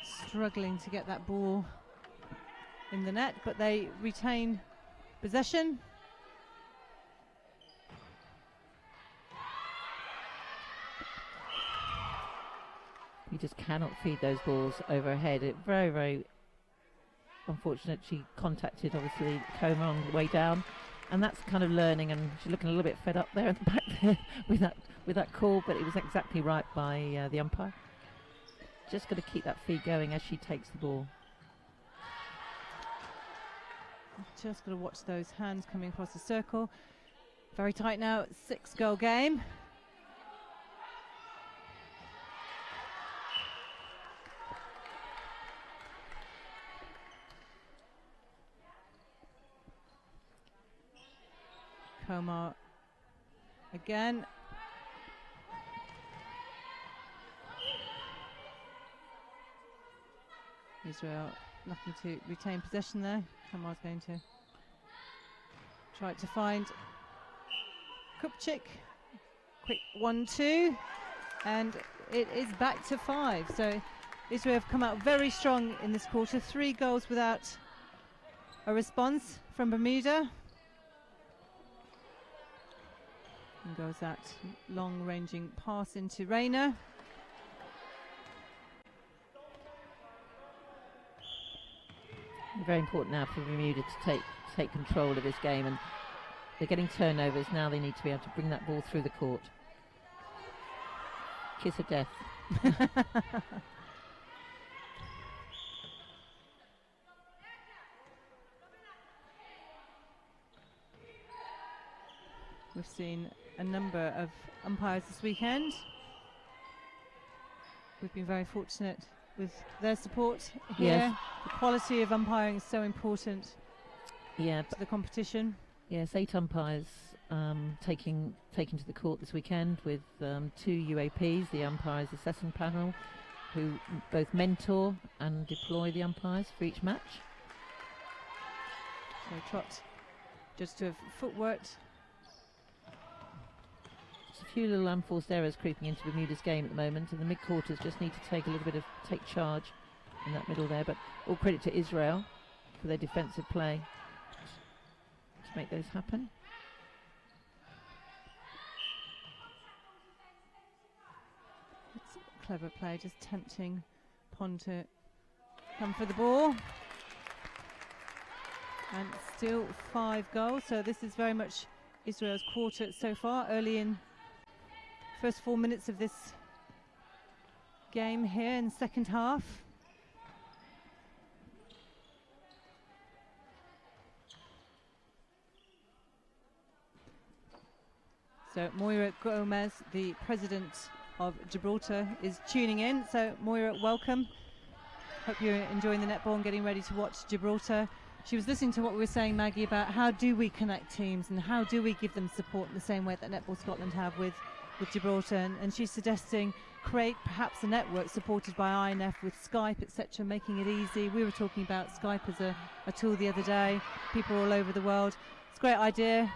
struggling to get that ball in the net, but they retain possession. You just cannot feed those balls over her head. It very, very unfortunate. She contacted, obviously, Coma on the way down, and that's kind of learning, and she's looking a little bit fed up there in the back there with that call, but it was exactly right by the umpire. Just got to keep that feed going as she takes the ball. Just got to watch those hands coming across the circle. Very tight now, 6-goal game. Komar again. Israel lucky to retain possession there. Komar's going to try to find Kupchik. Quick 1-2. And it is back to 5. So Israel have come out very strong in this quarter. 3 goals without a response from Bermuda. And goes that long-ranging pass into Rayner. Very important now for Bermuda to take control of this game, and they're getting turnovers now. They need to be able to bring that ball through the court. Kiss of death. We've seen a number of umpires this weekend. We've been very fortunate with their support here. Yes. The quality of umpiring is so important Yeah, to the competition. yes, 8 umpires taking to the court this weekend with 2 UAPs, the umpires assessing panel, who both mentor and deploy the umpires for each match. So Trot just to have footwork. Just a few little unforced errors creeping into Bermuda's game at the moment, and the mid-quarters just need to take a little bit of charge in that middle there. But all credit to Israel for their defensive play to make those happen. It's clever play, just tempting Pond to come for the ball. And still 5 goals, so this is very much Israel's quarter so far, early in first 4 minutes of this game here in the second half. So Moira Gomez, the president of Gibraltar, is tuning in. So Moira, welcome. Hope you're enjoying the netball and getting ready to watch Gibraltar. She was listening to what we were saying, Maggie, about how do we connect teams and how do we give them support in the same way that Netball Scotland have with Gibraltar, and she's suggesting create perhaps a network supported by INF with Skype, etc., making it easy. We were talking about Skype as a tool the other day. People all over the world. It's a great idea,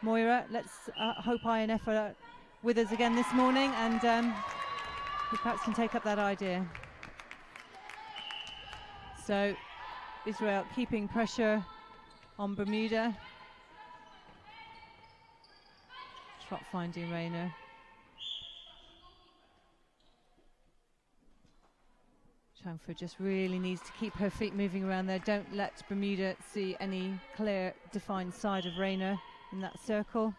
Moira. Let's hope INF are with us again this morning, and we perhaps can take up that idea. So Israel keeping pressure on Bermuda. Trot finding Rayner. Changford just really needs to keep her feet moving around there. Don't let Bermuda see any clear, defined side of Rayner in that circle.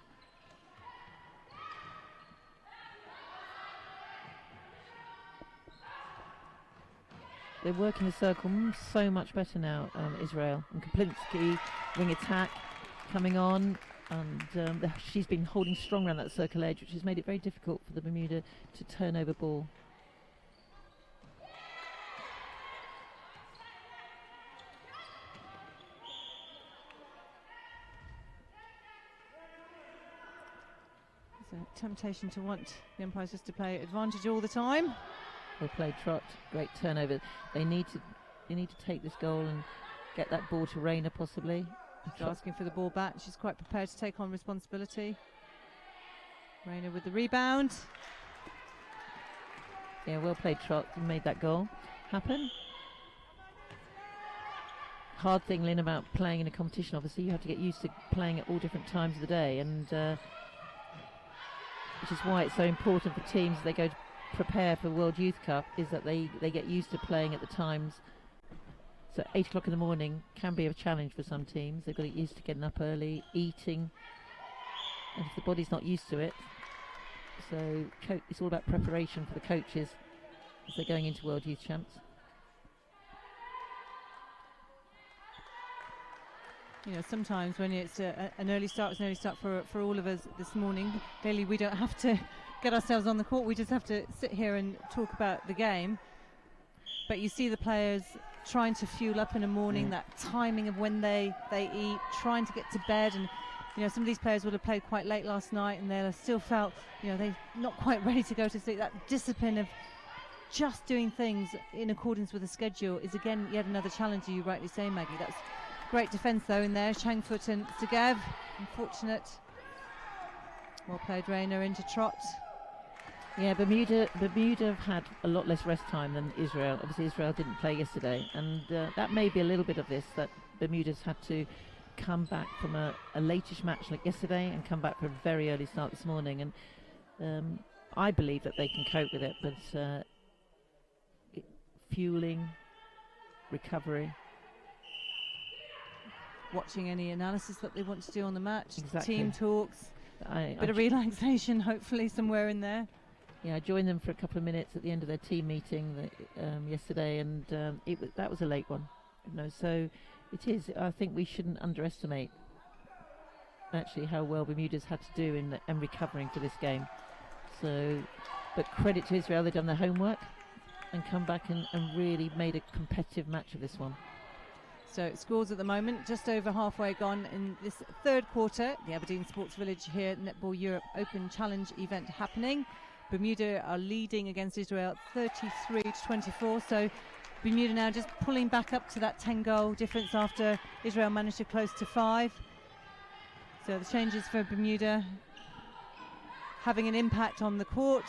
They're working the circle so much better now, Israel. And Kaplinski, wing attack coming on. And she's been holding strong around that circle edge, which has made it very difficult for the Bermuda to turn over ball. There's a temptation to want the umpires just to play advantage all the time. Well played, Trot. Great turnover. They need to take this goal and get that ball to Rayner possibly. She's asking for the ball back. She's quite prepared to take on responsibility. Rayner with the rebound. Yeah, well played, Trot. You made that goal happen. Hard thing, Lynn, about playing in a competition, obviously you have to get used to playing at all different times of the day, and which is why it's so important for teams as they go to prepare for World Youth Cup, is that they get used to playing at the times. So 8 o'clock in the morning can be a challenge for some teams. They've got to get used to getting up early, eating, and if the body's not used to it, so it's all about preparation for the coaches as they're going into World Youth Champs. You know, sometimes when it's an early start, it's an early start for all of us this morning. Clearly we don't have to get ourselves on the court, we just have to sit here and talk about the game. But you see the players trying to fuel up in the morning, that timing of when they eat, trying to get to bed. And you know, some of these players would have played quite late last night and they'll still felt, you know, they're not quite ready to go to sleep. That discipline of just doing things in accordance with the schedule is again yet another challenge, you rightly say, Maggie. That's great defence though in there. Changfoot and Segev, unfortunate Well played, Rayner into trot. Yeah, Bermuda have had a lot less rest time than Israel. Obviously, Israel didn't play yesterday, and that may be a little bit of this, that Bermuda's had to come back from a latish match like yesterday and come back for a very early start this morning. And I believe that they can cope with it, but fueling, recovery. Watching any analysis that they want to do on the match, Exactly. Team talks, bit of relaxation, hopefully somewhere in there. Yeah, I joined them for a couple of minutes at the end of their team meeting yesterday, and that was a late one. So it is. I think we shouldn't underestimate actually how well Bermuda's had to do in recovering for this game. So, but credit to Israel, they've done their homework and come back and really made a competitive match of this one. So scores at the moment, just over halfway gone in this third quarter. The Aberdeen Sports Village here, Netball Europe Open Challenge event happening. Bermuda are leading against Israel 33-24. So Bermuda now just pulling back up to that 10-goal difference after Israel managed to close to 5. So the changes for Bermuda having an impact on the court.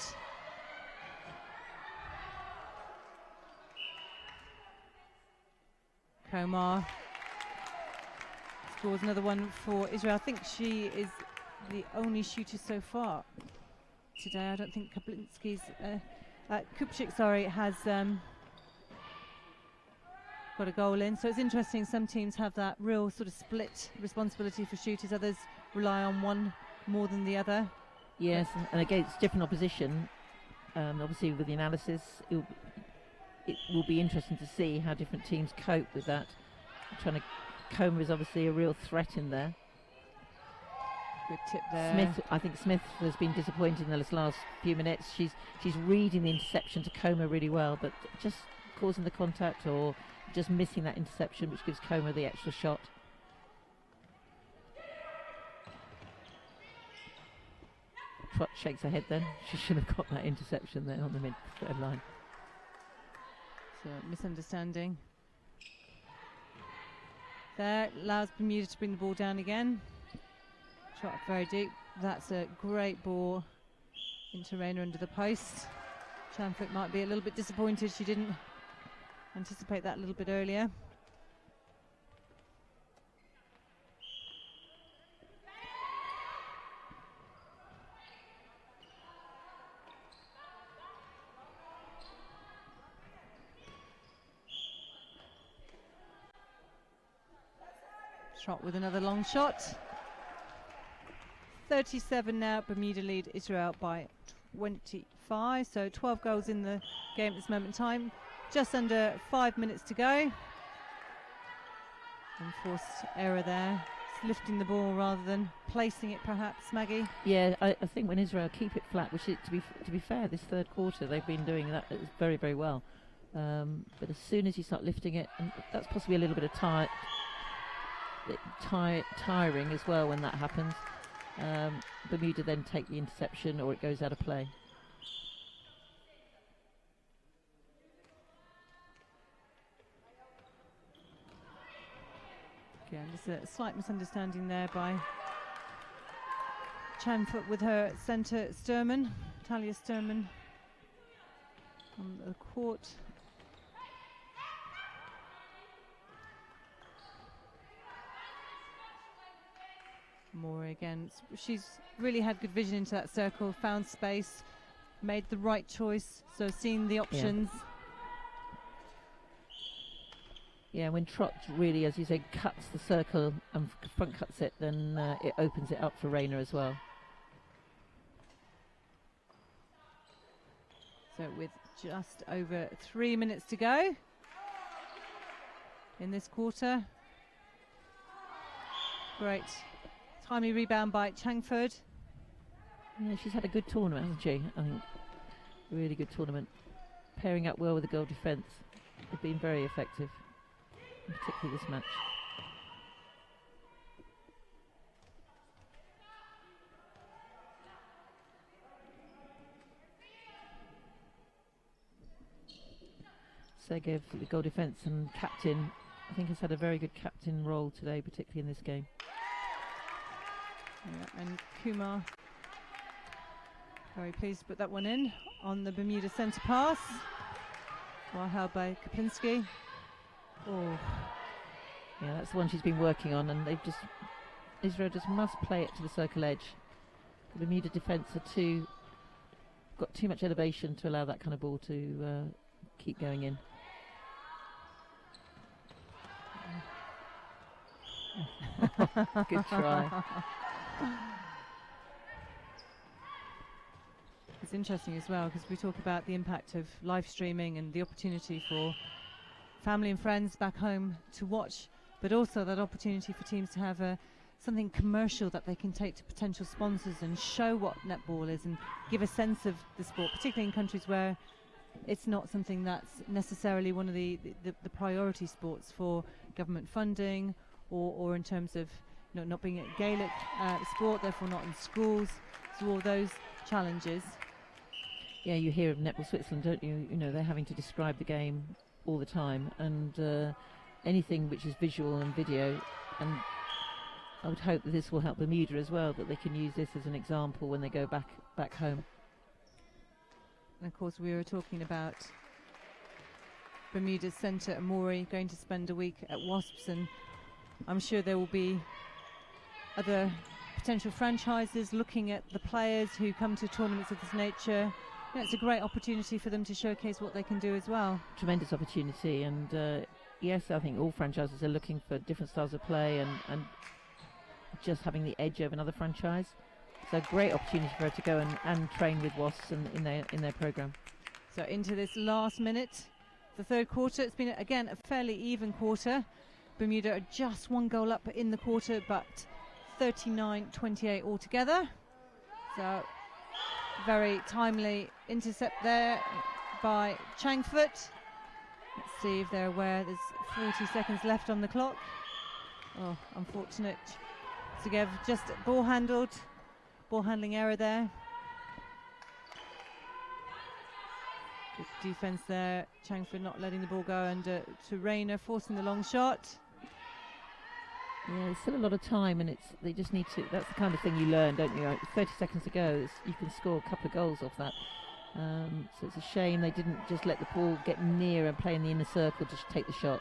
Komar scores another one for Israel. I think she is the only shooter so far today. I don't think Kupchik, has got a goal in. So it's interesting, some teams have that real sort of split responsibility for shooters. Others rely on one more than the other. Yes, and against different opposition, obviously with the analysis, it will be interesting to see how different teams cope with that. Comer is obviously a real threat in there. Good tip there. Smith has been disappointed in the last few minutes. She's reading the interception to Comer really well, but just causing the contact or just missing that interception, which gives Comer the extra shot. Trot shakes her head then. She should have got that interception there on the mid-third line. So misunderstanding. There allows Bermuda to bring the ball down again. Trot very deep. That's a great ball into Rayner under the post. Chamfoot might be a little bit disappointed she didn't anticipate that a little bit earlier. Trot with another long shot. 37 now. Bermuda lead Israel by 25. So 12 goals in the game at this moment in time. Just under 5 minutes to go. Enforced error there. It's lifting the ball rather than placing it, perhaps, Maggie. Yeah, I think when Israel keep it flat, which to be fair, this third quarter they've been doing that very, very well. But as soon as you start lifting it, and that's possibly a little bit of tiring as well when that happens. Bermuda then take the interception or it goes out of play. Again, there's a slight misunderstanding there by Chamfoot with her centre Sturman, Talia Sturman on the court. Moore again. She's really had good vision into that circle, found space, made the right choice, so seeing the options. Yeah, when Trot really, as you say, cuts the circle and front cuts it, then it opens it up for Rayner as well. So with just over 3 minutes to go in this quarter. Great. Timely rebound by Changford. Yeah, she's had a good tournament, hasn't she? I think really good tournament. Pairing up well with the goal defence. They've been very effective, particularly this match. Segev, the goal defence and captain, I think has had a very good captain role today, particularly in this game. Yeah, and Kumar Very pleased to put that one in on the Bermuda centre pass. Well held by Kapinski. Oh. Yeah, that's the one she's been working on, and Israel just must play it to the circle edge. The Bermuda defence are got too much elevation to allow that kind of ball to keep going in. Good try. It's interesting as well, because we talk about the impact of live streaming and the opportunity for family and friends back home to watch, but also that opportunity for teams to have something commercial that they can take to potential sponsors and show what netball is and give a sense of the sport, particularly in countries where it's not something that's necessarily one of the priority sports for government funding, or in terms of not being a Gaelic sport, therefore not in schools. So all those challenges. Yeah, you hear of Netball Switzerland, don't you? You know, they're having to describe the game all the time, and anything which is visual and video, and I would hope that this will help Bermuda as well, that they can use this as an example when they go back home. And of course we were talking about Bermuda's centre Amori going to spend a week at Wasps, and I'm sure there will be other potential franchises looking at the players who come to tournaments of this nature. It's a great opportunity for them to showcase what they can do as well. Tremendous opportunity, and yes, I think all franchises are looking for different styles of play and just having the edge over another franchise. So a great opportunity for her to go and train with Wasps in their programme. So into this last minute, the third quarter. It's been again a fairly even quarter. Bermuda are just one goal up in the quarter, but 39-28 altogether. So very timely intercept there by Changfoot. Let's see if they're aware there's 40 seconds left on the clock. Oh, unfortunate. Sugev just ball handling error there. Good defense there. Changfoot not letting the ball go, and to Rayner forcing the long shot. Yeah, there's still a lot of time, and they just need to. That's the kind of thing you learn, don't you? 30 seconds to go, you can score a couple of goals off that. So it's a shame they didn't just let the ball get near and play in the inner circle to take the shot.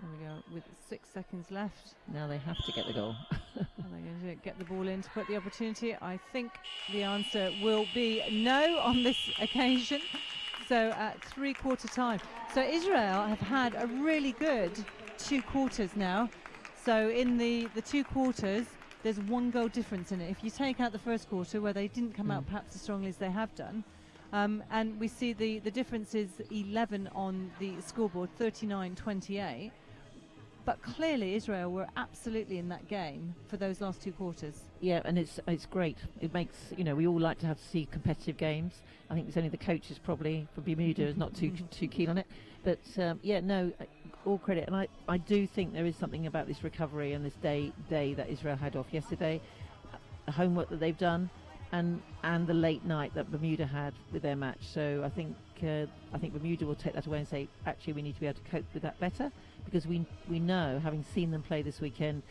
There we go, with 6 seconds left. Now they have to get the goal. Are they going to get the ball in to put the opportunity? I think the answer will be no on this occasion. So at 3/4 time. So Israel have had a really good 2 quarters now. So in the 2 quarters, there's 1 goal difference in it. If you take out the first quarter, where they didn't come out perhaps as strongly as they have done, and we see the difference is 11 on the scoreboard, 39-28. But clearly Israel were absolutely in that game for those last 2 quarters. Yeah, and it's great. It makes, we all like to see competitive games. I think it's only the coaches probably for Bermuda is not too keen on it. But all credit. And I do think there is something about this recovery and this day that Israel had off yesterday, the homework that they've done, and the late night that Bermuda had with their match. So I think Bermuda will take that away and say, actually, we need to be able to cope with that better, because we know, having seen them play this weekend,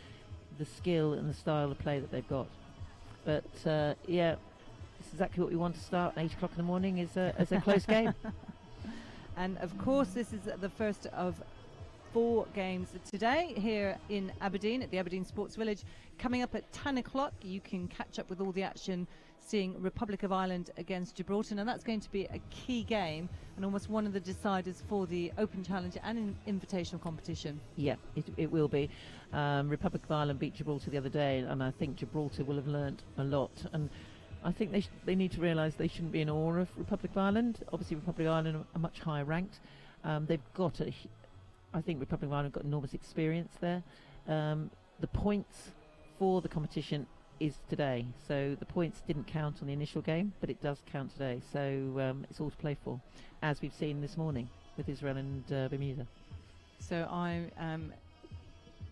the skill and the style of play that they've got. But it's exactly what we want to start at 8 o'clock in the morning as a close game. And of course, this is the first of 4 games today here in Aberdeen at the Aberdeen Sports Village. Coming up at 10 o'clock, you can catch up with all the action, seeing Republic of Ireland against Gibraltar, and that's going to be a key game and almost one of the deciders for the Open Challenge and Invitational competition. Yeah, it will be. Republic of Ireland beat Gibraltar the other day, and I think Gibraltar will have learnt a lot. And I think they need to realise they shouldn't be in awe of Republic of Ireland. Obviously, Republic of Ireland are much higher ranked. They've got I think Republic of Ireland have got enormous experience there. The points for the competition is today, so the points didn't count on the initial game, but it does count today. So it's all to play for, as we've seen this morning with Israel and Bermuda. So I am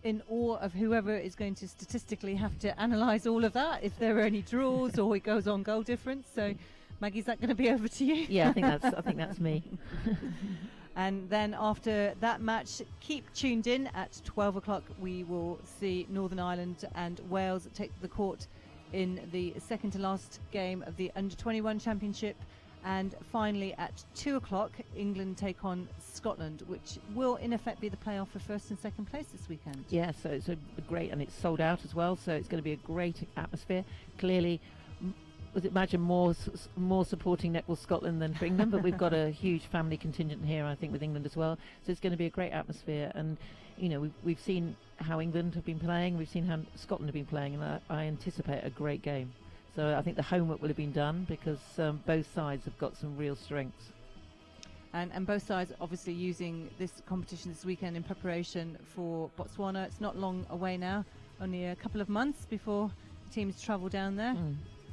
in awe of whoever is going to statistically have to analyse all of that, if there are any draws or it goes on goal difference. So Maggie, is that going to be over to you? Yeah, I think that's me. And then after that match, keep tuned in. At 12 o'clock, we will see Northern Ireland and Wales take the court in the second to last game of the Under-21 Championship. And finally at 2 o'clock, England take on Scotland, which will in effect be the playoff for first and second place this weekend. Yeah, so it's a great, and it's sold out as well, so it's going to be a great atmosphere. Clearly, would imagine more supporting Netball Scotland than for England, but we've got a huge family contingent here, I think, with England as well. So it's going to be a great atmosphere, and you know, we've seen how England have been playing, we've seen how Scotland have been playing, and I anticipate a great game. So I think the homework will have been done, because both sides have got some real strengths. And both sides obviously using this competition this weekend in preparation for Botswana. It's not long away now, only a couple of months before teams travel down there.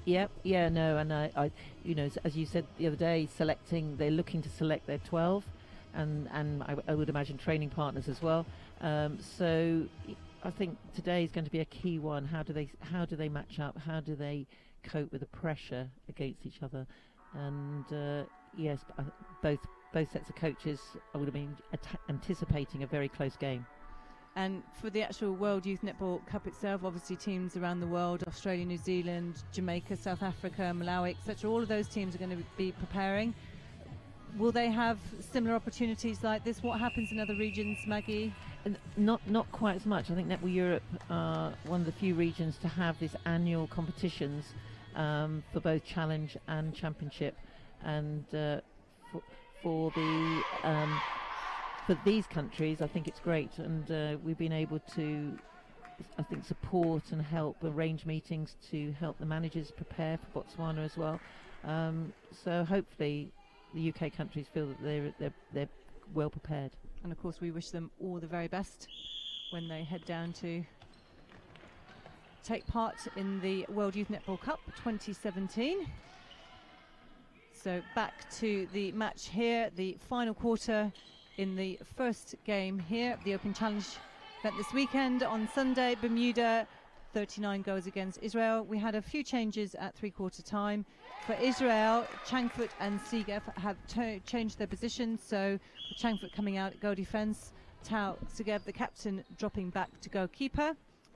Yep, yeah, no, and I you know, as you said the other day, they're looking to select their 12, and I would imagine training partners as well. So I think today is going to be a key one. How do they match up? How do they cope with the pressure against each other? And yes, both sets of coaches, I would have been anticipating a very close game. And for the actual World Youth Netball Cup itself, obviously teams around the world, Australia, New Zealand, Jamaica, South Africa, Malawi, etc., all of those teams are going to be preparing. Will they have similar opportunities like this? What happens in other regions, Maggie? Not quite as much. I think Netball Europe are one of the few regions to have these annual competitions for both Challenge and Championship, and for these countries, I think it's great, and we've been able to, I think, support and help arrange meetings to help the managers prepare for Botswana as well. So hopefully the UK countries feel that they're well prepared. And of course we wish them all the very best when they head down to take part in the World Youth Netball Cup 2017. So back to the match here, the final quarter in the first game here, the Open Challenge event this weekend. On Sunday, Bermuda 39 goals against Israel. We had a few changes at three-quarter time. For Israel, Changfoot and Segev have changed their positions, so Changfoot coming out at goal defence, Tao Segev, the captain, dropping back to goalkeeper.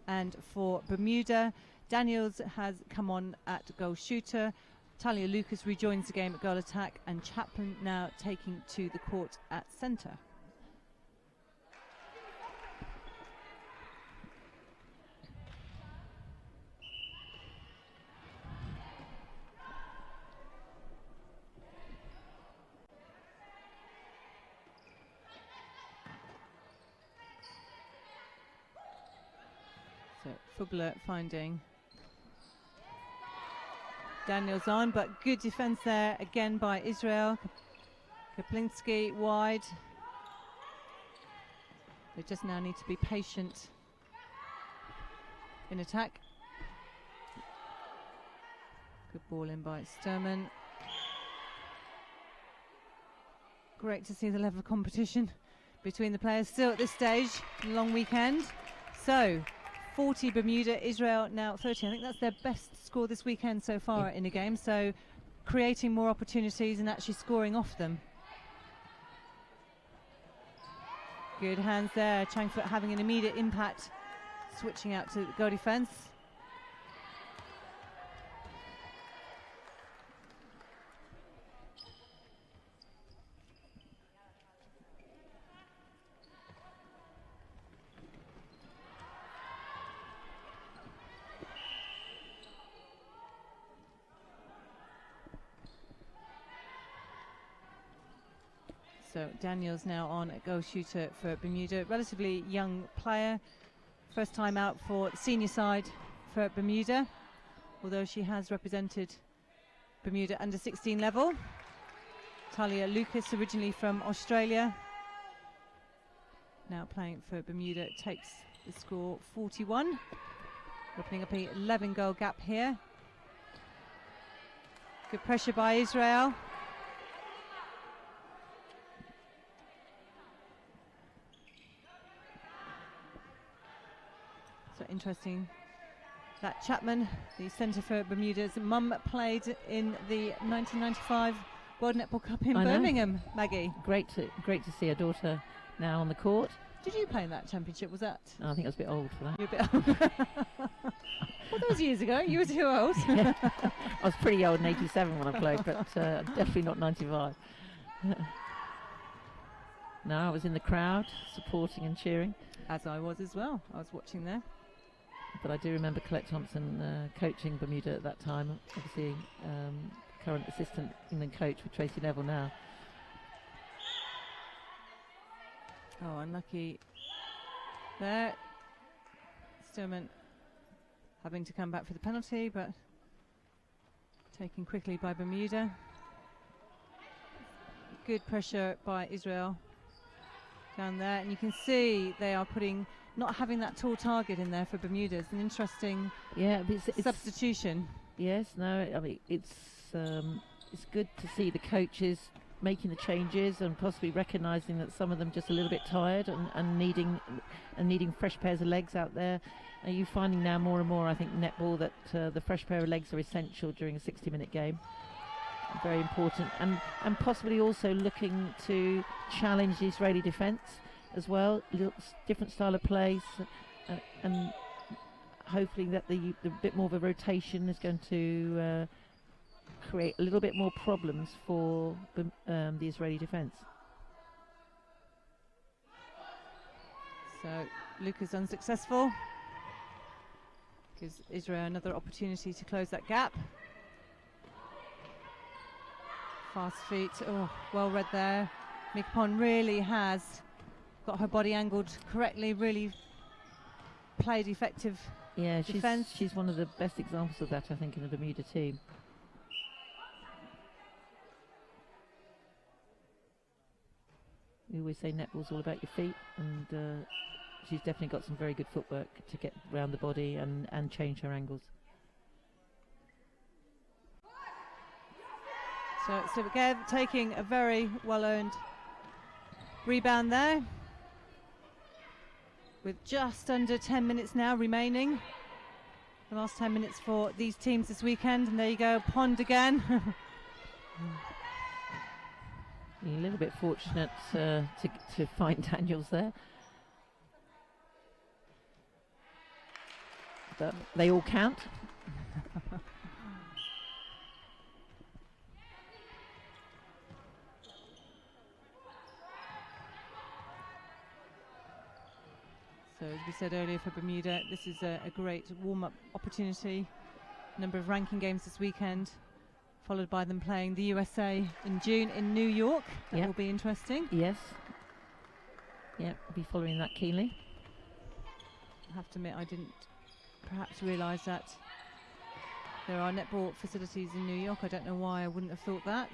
And for Bermuda, Daniels has come on at goal shooter, Talia Lucas rejoins the game at goal attack, and Chaplin now taking to the court at centre. So Fubler finding Daniels on, but good defence there again by Israel. Kaplinski wide. They just now need to be patient in attack. Good ball in by Sturman. Great to see the level of competition between the players still at this stage, long weekend. So 40 Bermuda, Israel now 30. I think that's their best score this weekend so far in a game, so creating more opportunities and actually scoring off them. Good hands there, Changfoot having an immediate impact, switching out to the goal defence. So Daniels now on a goal shooter for Bermuda. Relatively young player. First time out for the senior side for Bermuda, although she has represented Bermuda under 16 level. Talia Lucas, originally from Australia, now playing for Bermuda, takes the score 41. Opening up a 11 goal gap here. Good pressure by Israel. So interesting that Chapman, the centre for Bermuda's mum, played in the 1995 World Netball Cup in Birmingham. Maggie, great to see her daughter now on the court. Did you play in that championship? Was that? I think I was a bit old for that. You're a bit old. Well, that was years ago. You were too old. Yeah. I was pretty old in '87 when I played, but definitely not '95. No, I was in the crowd, supporting and cheering. As I was as well. I was watching there. But I do remember Colette Thompson coaching Bermuda at that time. Obviously, current assistant England coach with Tracy Neville now. Oh, unlucky there. Stillman having to come back for the penalty, but taken quickly by Bermuda. Good pressure by Israel down there, and you can see they are not having that tall target in there for Bermuda. It's an interesting it's substitution. Yes, no, I mean it's good to see the coaches making the changes and possibly recognising that some of them just a little bit tired and needing fresh pairs of legs out there. Are you finding now more and more, I think, netball, that the fresh pair of legs are essential during a 60-minute game? Very important, and possibly also looking to challenge the Israeli defence as well. Different style of play, and hopefully that the bit more of a rotation is going to create a little bit more problems for the Israeli defence. So Luca's unsuccessful. Gives Israel another opportunity to close that gap. Fast feet, oh, well read there. Mikapon really has got her body angled correctly, really played effective defence. She's one of the best examples of that, I think, in the Bermuda team. We always say netball's all about your feet, and she's definitely got some very good footwork to get around the body and change her angles. So again, taking a very well-earned rebound there, with just under 10 minutes now remaining. The last 10 minutes for these teams this weekend, and there you go, Pond again. A little bit fortunate to find Daniels there. But they all count. So as we said earlier, for Bermuda, this is a great warm-up opportunity. Number of ranking games this weekend, followed by them playing the USA in June in New York. That will be interesting. Yes. Yeah, we'll be following that keenly. I have to admit, I didn't perhaps realise that there are netball facilities in New York. I don't know why I wouldn't have thought that.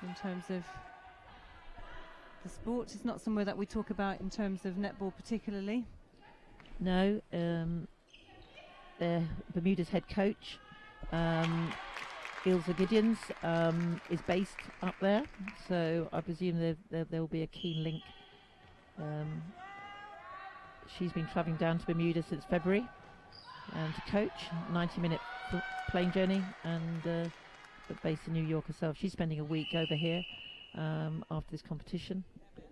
In terms of the sport, it's not somewhere that we talk about in terms of netball particularly. No, Bermuda's head coach, Ilza Gideons, is based up there, so I presume there will be a keen link. She's been travelling down to Bermuda since February to coach, 90-minute plane journey, and but based in New York herself. She's spending a week over here after this competition,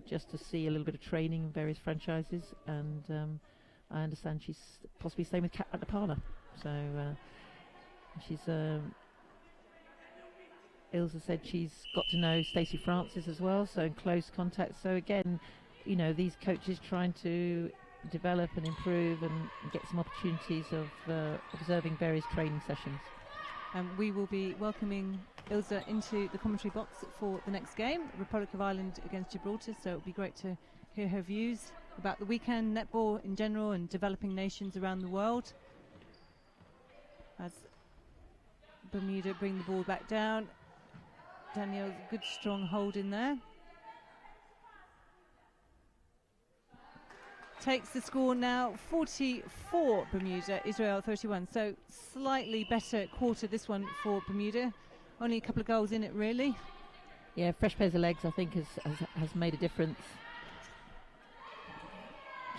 just to see a little bit of training in various franchises, and I understand she's possibly staying with Kat at the parlour. So she's Ilza said she's got to know Stacey Francis as well, so in close contact. So again, you know, these coaches trying to develop and improve and get some opportunities of observing various training sessions. And we will be welcoming Ilza into the commentary box for the next game, Republic of Ireland against Gibraltar, so it would be great to hear her views about the weekend, netball in general, and developing nations around the world. As Bermuda bring the ball back down, Danielle's a good strong hold in there. Takes the score now 44 Bermuda, Israel 31. So slightly better quarter this one for Bermuda. Only a couple of goals in it really. Yeah, fresh pairs of legs I think has made a difference.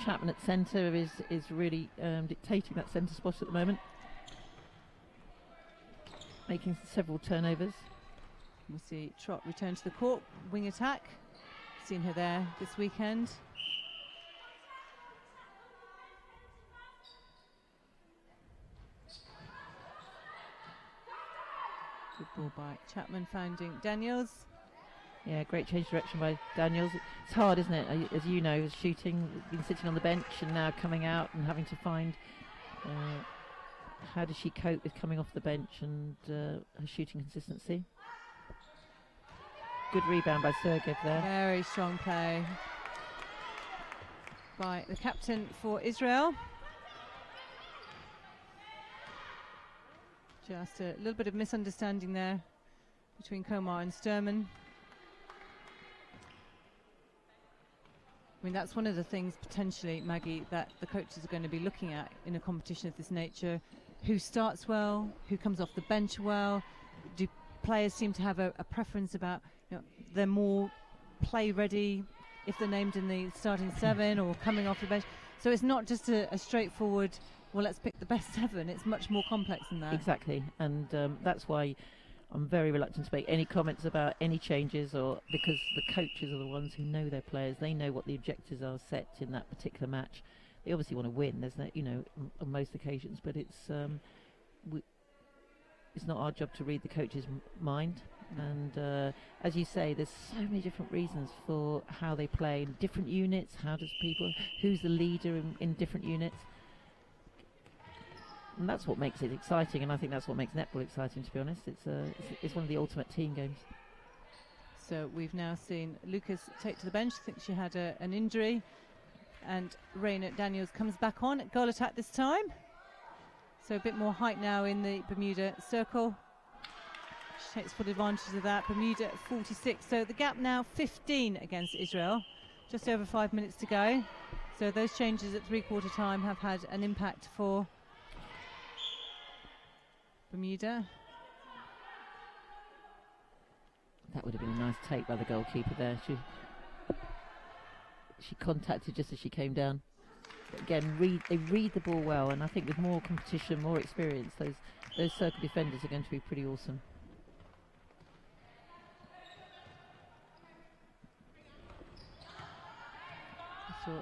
Chapman at centre is really dictating that centre spot at the moment. Making several turnovers. We'll see Trott return to the court, wing attack. seen her there this weekend. Good ball by Chapman, finding Daniels. Yeah, great change of direction by Daniels. It's hard, isn't it? As you know, shooting, been sitting on the bench and now coming out and having to find how does she cope with coming off the bench and her shooting consistency. Good rebound by Sergev there. Very strong play by the captain for Israel. Just a little bit of misunderstanding there between Komar and Sturman. I mean, that's one of the things potentially, Maggie, that the coaches are going to be looking at in a competition of this nature. Who starts well, who comes off the bench well. Do players seem to have a preference about, they're more play ready if they're named in the starting 7 or coming off the bench. So it's not just a straightforward, well, let's pick the best 7. It's much more complex than that. Exactly, and that's why I'm very reluctant to make any comments about any changes, or because the coaches are the ones who know their players. They know what the objectives are set in that particular match. They obviously want to win. There's no, on most occasions, but it's not our job to read the coach's mind. And as you say, there's so many different reasons for how they play in different units. Who's the leader in different units? And that's what makes it exciting, and I think that's what makes netball exciting, to be honest. It's one of the ultimate team games. So we've now seen Lucas take to the bench. I think she had an injury, and Raina Daniels comes back on. Goal attack this time. So a bit more height now in the Bermuda circle. She takes full advantage of that. Bermuda at 46. So the gap now 15 against Israel. Just over 5 minutes to go. So those changes at three-quarter time have had an impact for Bermuda. That would have been a nice take by the goalkeeper there. She contacted just as she came down. But again, they read the ball well, and I think with more competition, more experience, those circle defenders are going to be pretty awesome. So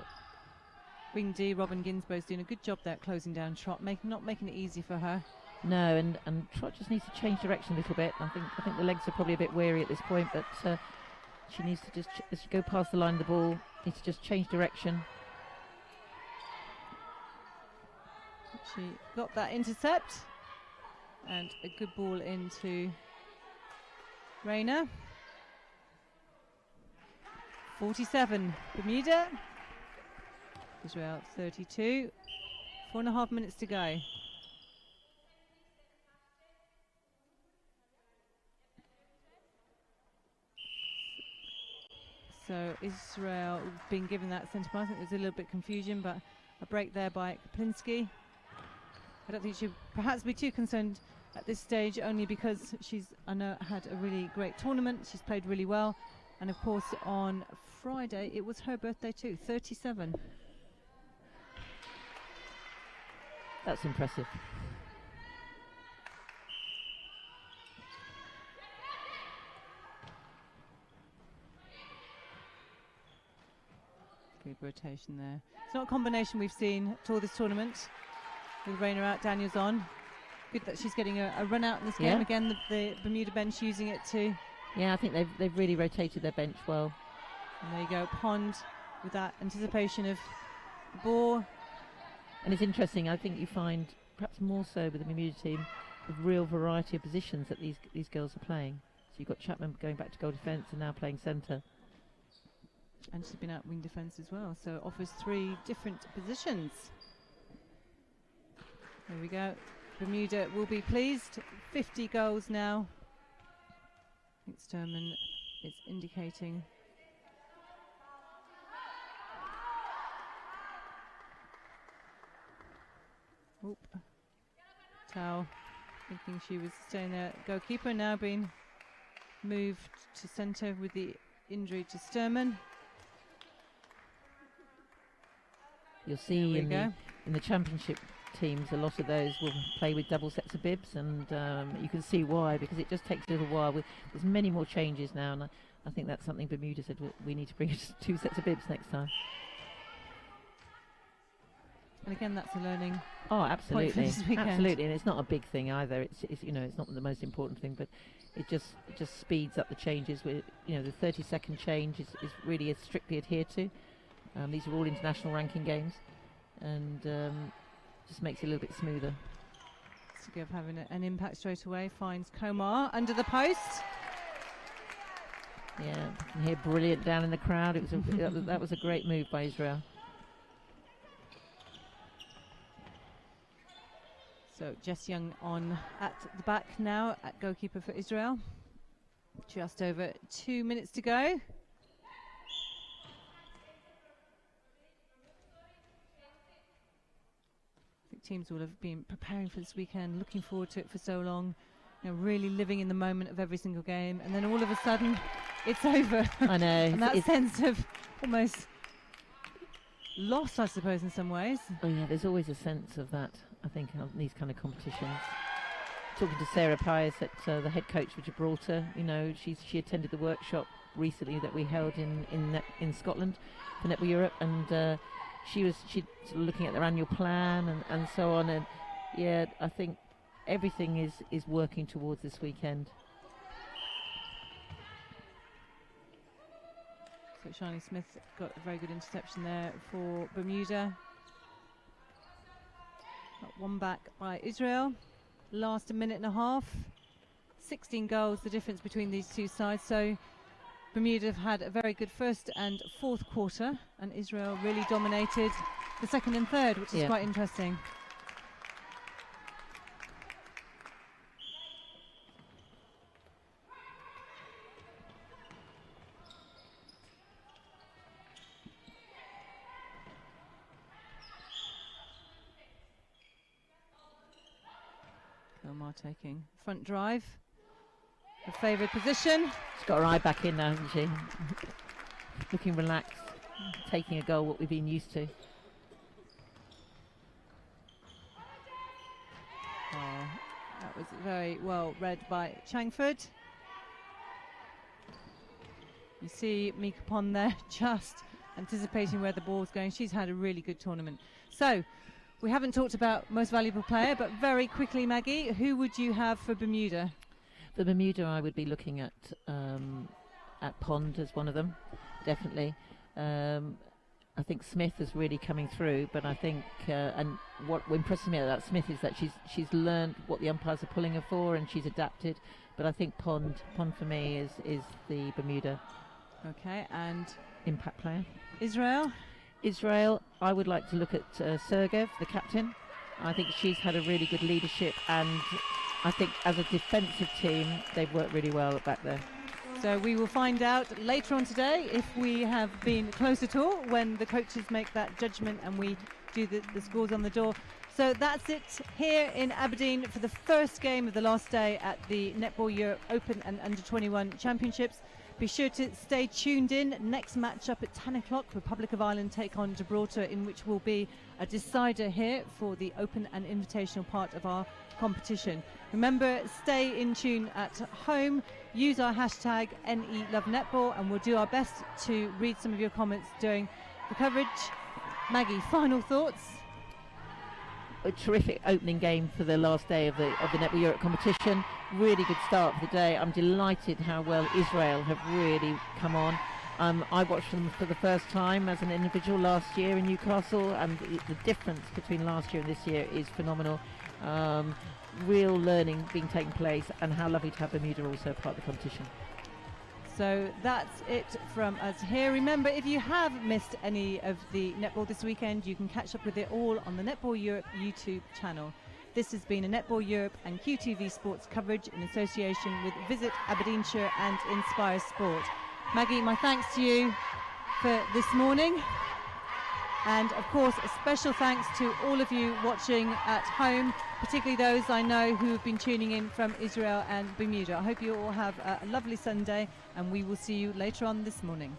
Wing D, Robin Ginsburg's doing a good job there at closing down Trot, not making it easy for her. No, and Trot just needs to change direction a little bit. I think the legs are probably a bit weary at this point, but she needs to just, as she go past the line of the ball, needs to just change direction. She got that intercept, and a good ball into Raina. 47, Bermuda. Israel 32. 4.5 minutes to go. So Israel being given that centre pass. I think there was a little bit of confusion, but a break there by Kaplinski. I don't think she'd perhaps be too concerned at this stage, only because I know, had a really great tournament. She's played really well. And of course, on Friday, it was her birthday too, 37. That's impressive. Good rotation there. It's not a combination we've seen at all this tournament. With Raina out, Daniels on. Good that she's getting a run out in this game. Again, the Bermuda bench using it too. Yeah, I think they've really rotated their bench well. And there you go, Pond with that anticipation of the ball. And it's interesting, I think you find, perhaps more so with the Bermuda team, a real variety of positions that these girls are playing. So you've got Chapman going back to goal defence and now playing centre. And she's been out wing defence as well, so offers 3 different positions. There we go. Bermuda will be pleased. 50 goals now. I think Sturman is indicating. Oop. Tao thinking she was staying there. Goalkeeper now being moved to centre with the injury to Sturman. You'll see in the championship teams, a lot of those will play with double sets of bibs, and you can see why, because it just takes a little while. There's many more changes now, and I think that's something Bermuda said, we need to bring 2 sets of bibs next time. And again, that's a learning. Oh, absolutely, point for this weekend. Absolutely, and it's not a big thing either. It's it's not the most important thing, but it just speeds up the changes. With the 30-second change is really strictly adhered to. These are all international ranking games, and just makes it a little bit smoother. Of having an impact straight away, finds Komar under the post. Yeah, you can hear brilliant down in the crowd. It was that was a great move by Israel. So Jess Young on at the back now at goalkeeper for Israel. Just over 2 minutes to go. Teams will have been preparing for this weekend, looking forward to it for so long, really living in the moment of every single game, and then all of a sudden it's over. I know. And that sense of almost lost, I suppose, in some ways. Oh yeah, there's always a sense of that, I think, on these kind of competitions. Talking to Sarah Pius, the head coach for Gibraltar, she attended the workshop recently that we held in Scotland for Netball Europe, and she's sort of looking at their annual plan and so on, and yeah, I think everything is working towards this weekend. So Shani Smith got a very good interception there for Bermuda. Got one back by Israel. Last a minute and a half. 16 goals, the difference between these two sides. So Bermuda have had a very good first and fourth quarter, and Israel really dominated the second and third, which is quite interesting. Omar taking front drive. A favoured position. She's got her eye back in now, hasn't she? Looking relaxed, taking a goal, what we've been used to. Oh, that was very well read by Changford. You see Mika Pond there just anticipating where the ball's going. She's had a really good tournament. So, we haven't talked about most valuable player, but very quickly, Maggie, who would you have for Bermuda? For Bermuda, I would be looking at Pond as one of them, definitely. I think Smith is really coming through, but I think and what impresses me about Smith is that she's learned what the umpires are pulling her for, and she's adapted. But I think Pond for me is the Bermuda. Okay, and impact player. Israel, I would like to look at Sergev, the captain. I think she's had a really good leadership, and I think as a defensive team, they've worked really well back there. So we will find out later on today if we have been close at all when the coaches make that judgment and we do the scores on the door. So that's it here in Aberdeen for the first game of the last day at the Netball Europe Open and Under-21 Championships. Be sure to stay tuned in. Next match up at 10 o'clock, Republic of Ireland take on Gibraltar, in which will be a decider here for the Open and Invitational part of our competition. Remember, stay in tune at home. Use our hashtag #NELoveNetball, and we'll do our best to read some of your comments during the coverage. Maggie, final thoughts? A terrific opening game for the last day of the Netball Europe competition. Really good start for the day. I'm delighted how well Israel have really come on. I watched them for the first time as an individual last year in Newcastle, and the difference between last year and this year is phenomenal. Real learning being taken place, and how lovely to have Bermuda also part of the competition. So that's it from us here. Remember, if you have missed any of the netball this weekend, you can catch up with it all on the Netball Europe YouTube channel. This has been a Netball Europe and QTV Sports coverage in association with Visit Aberdeenshire and Inspire Sport. Maggie, my thanks to you for this morning. And of course, a special thanks to all of you watching at home, particularly those I know who have been tuning in from Israel and Bermuda. I hope you all have a lovely Sunday, and we will see you later on this morning.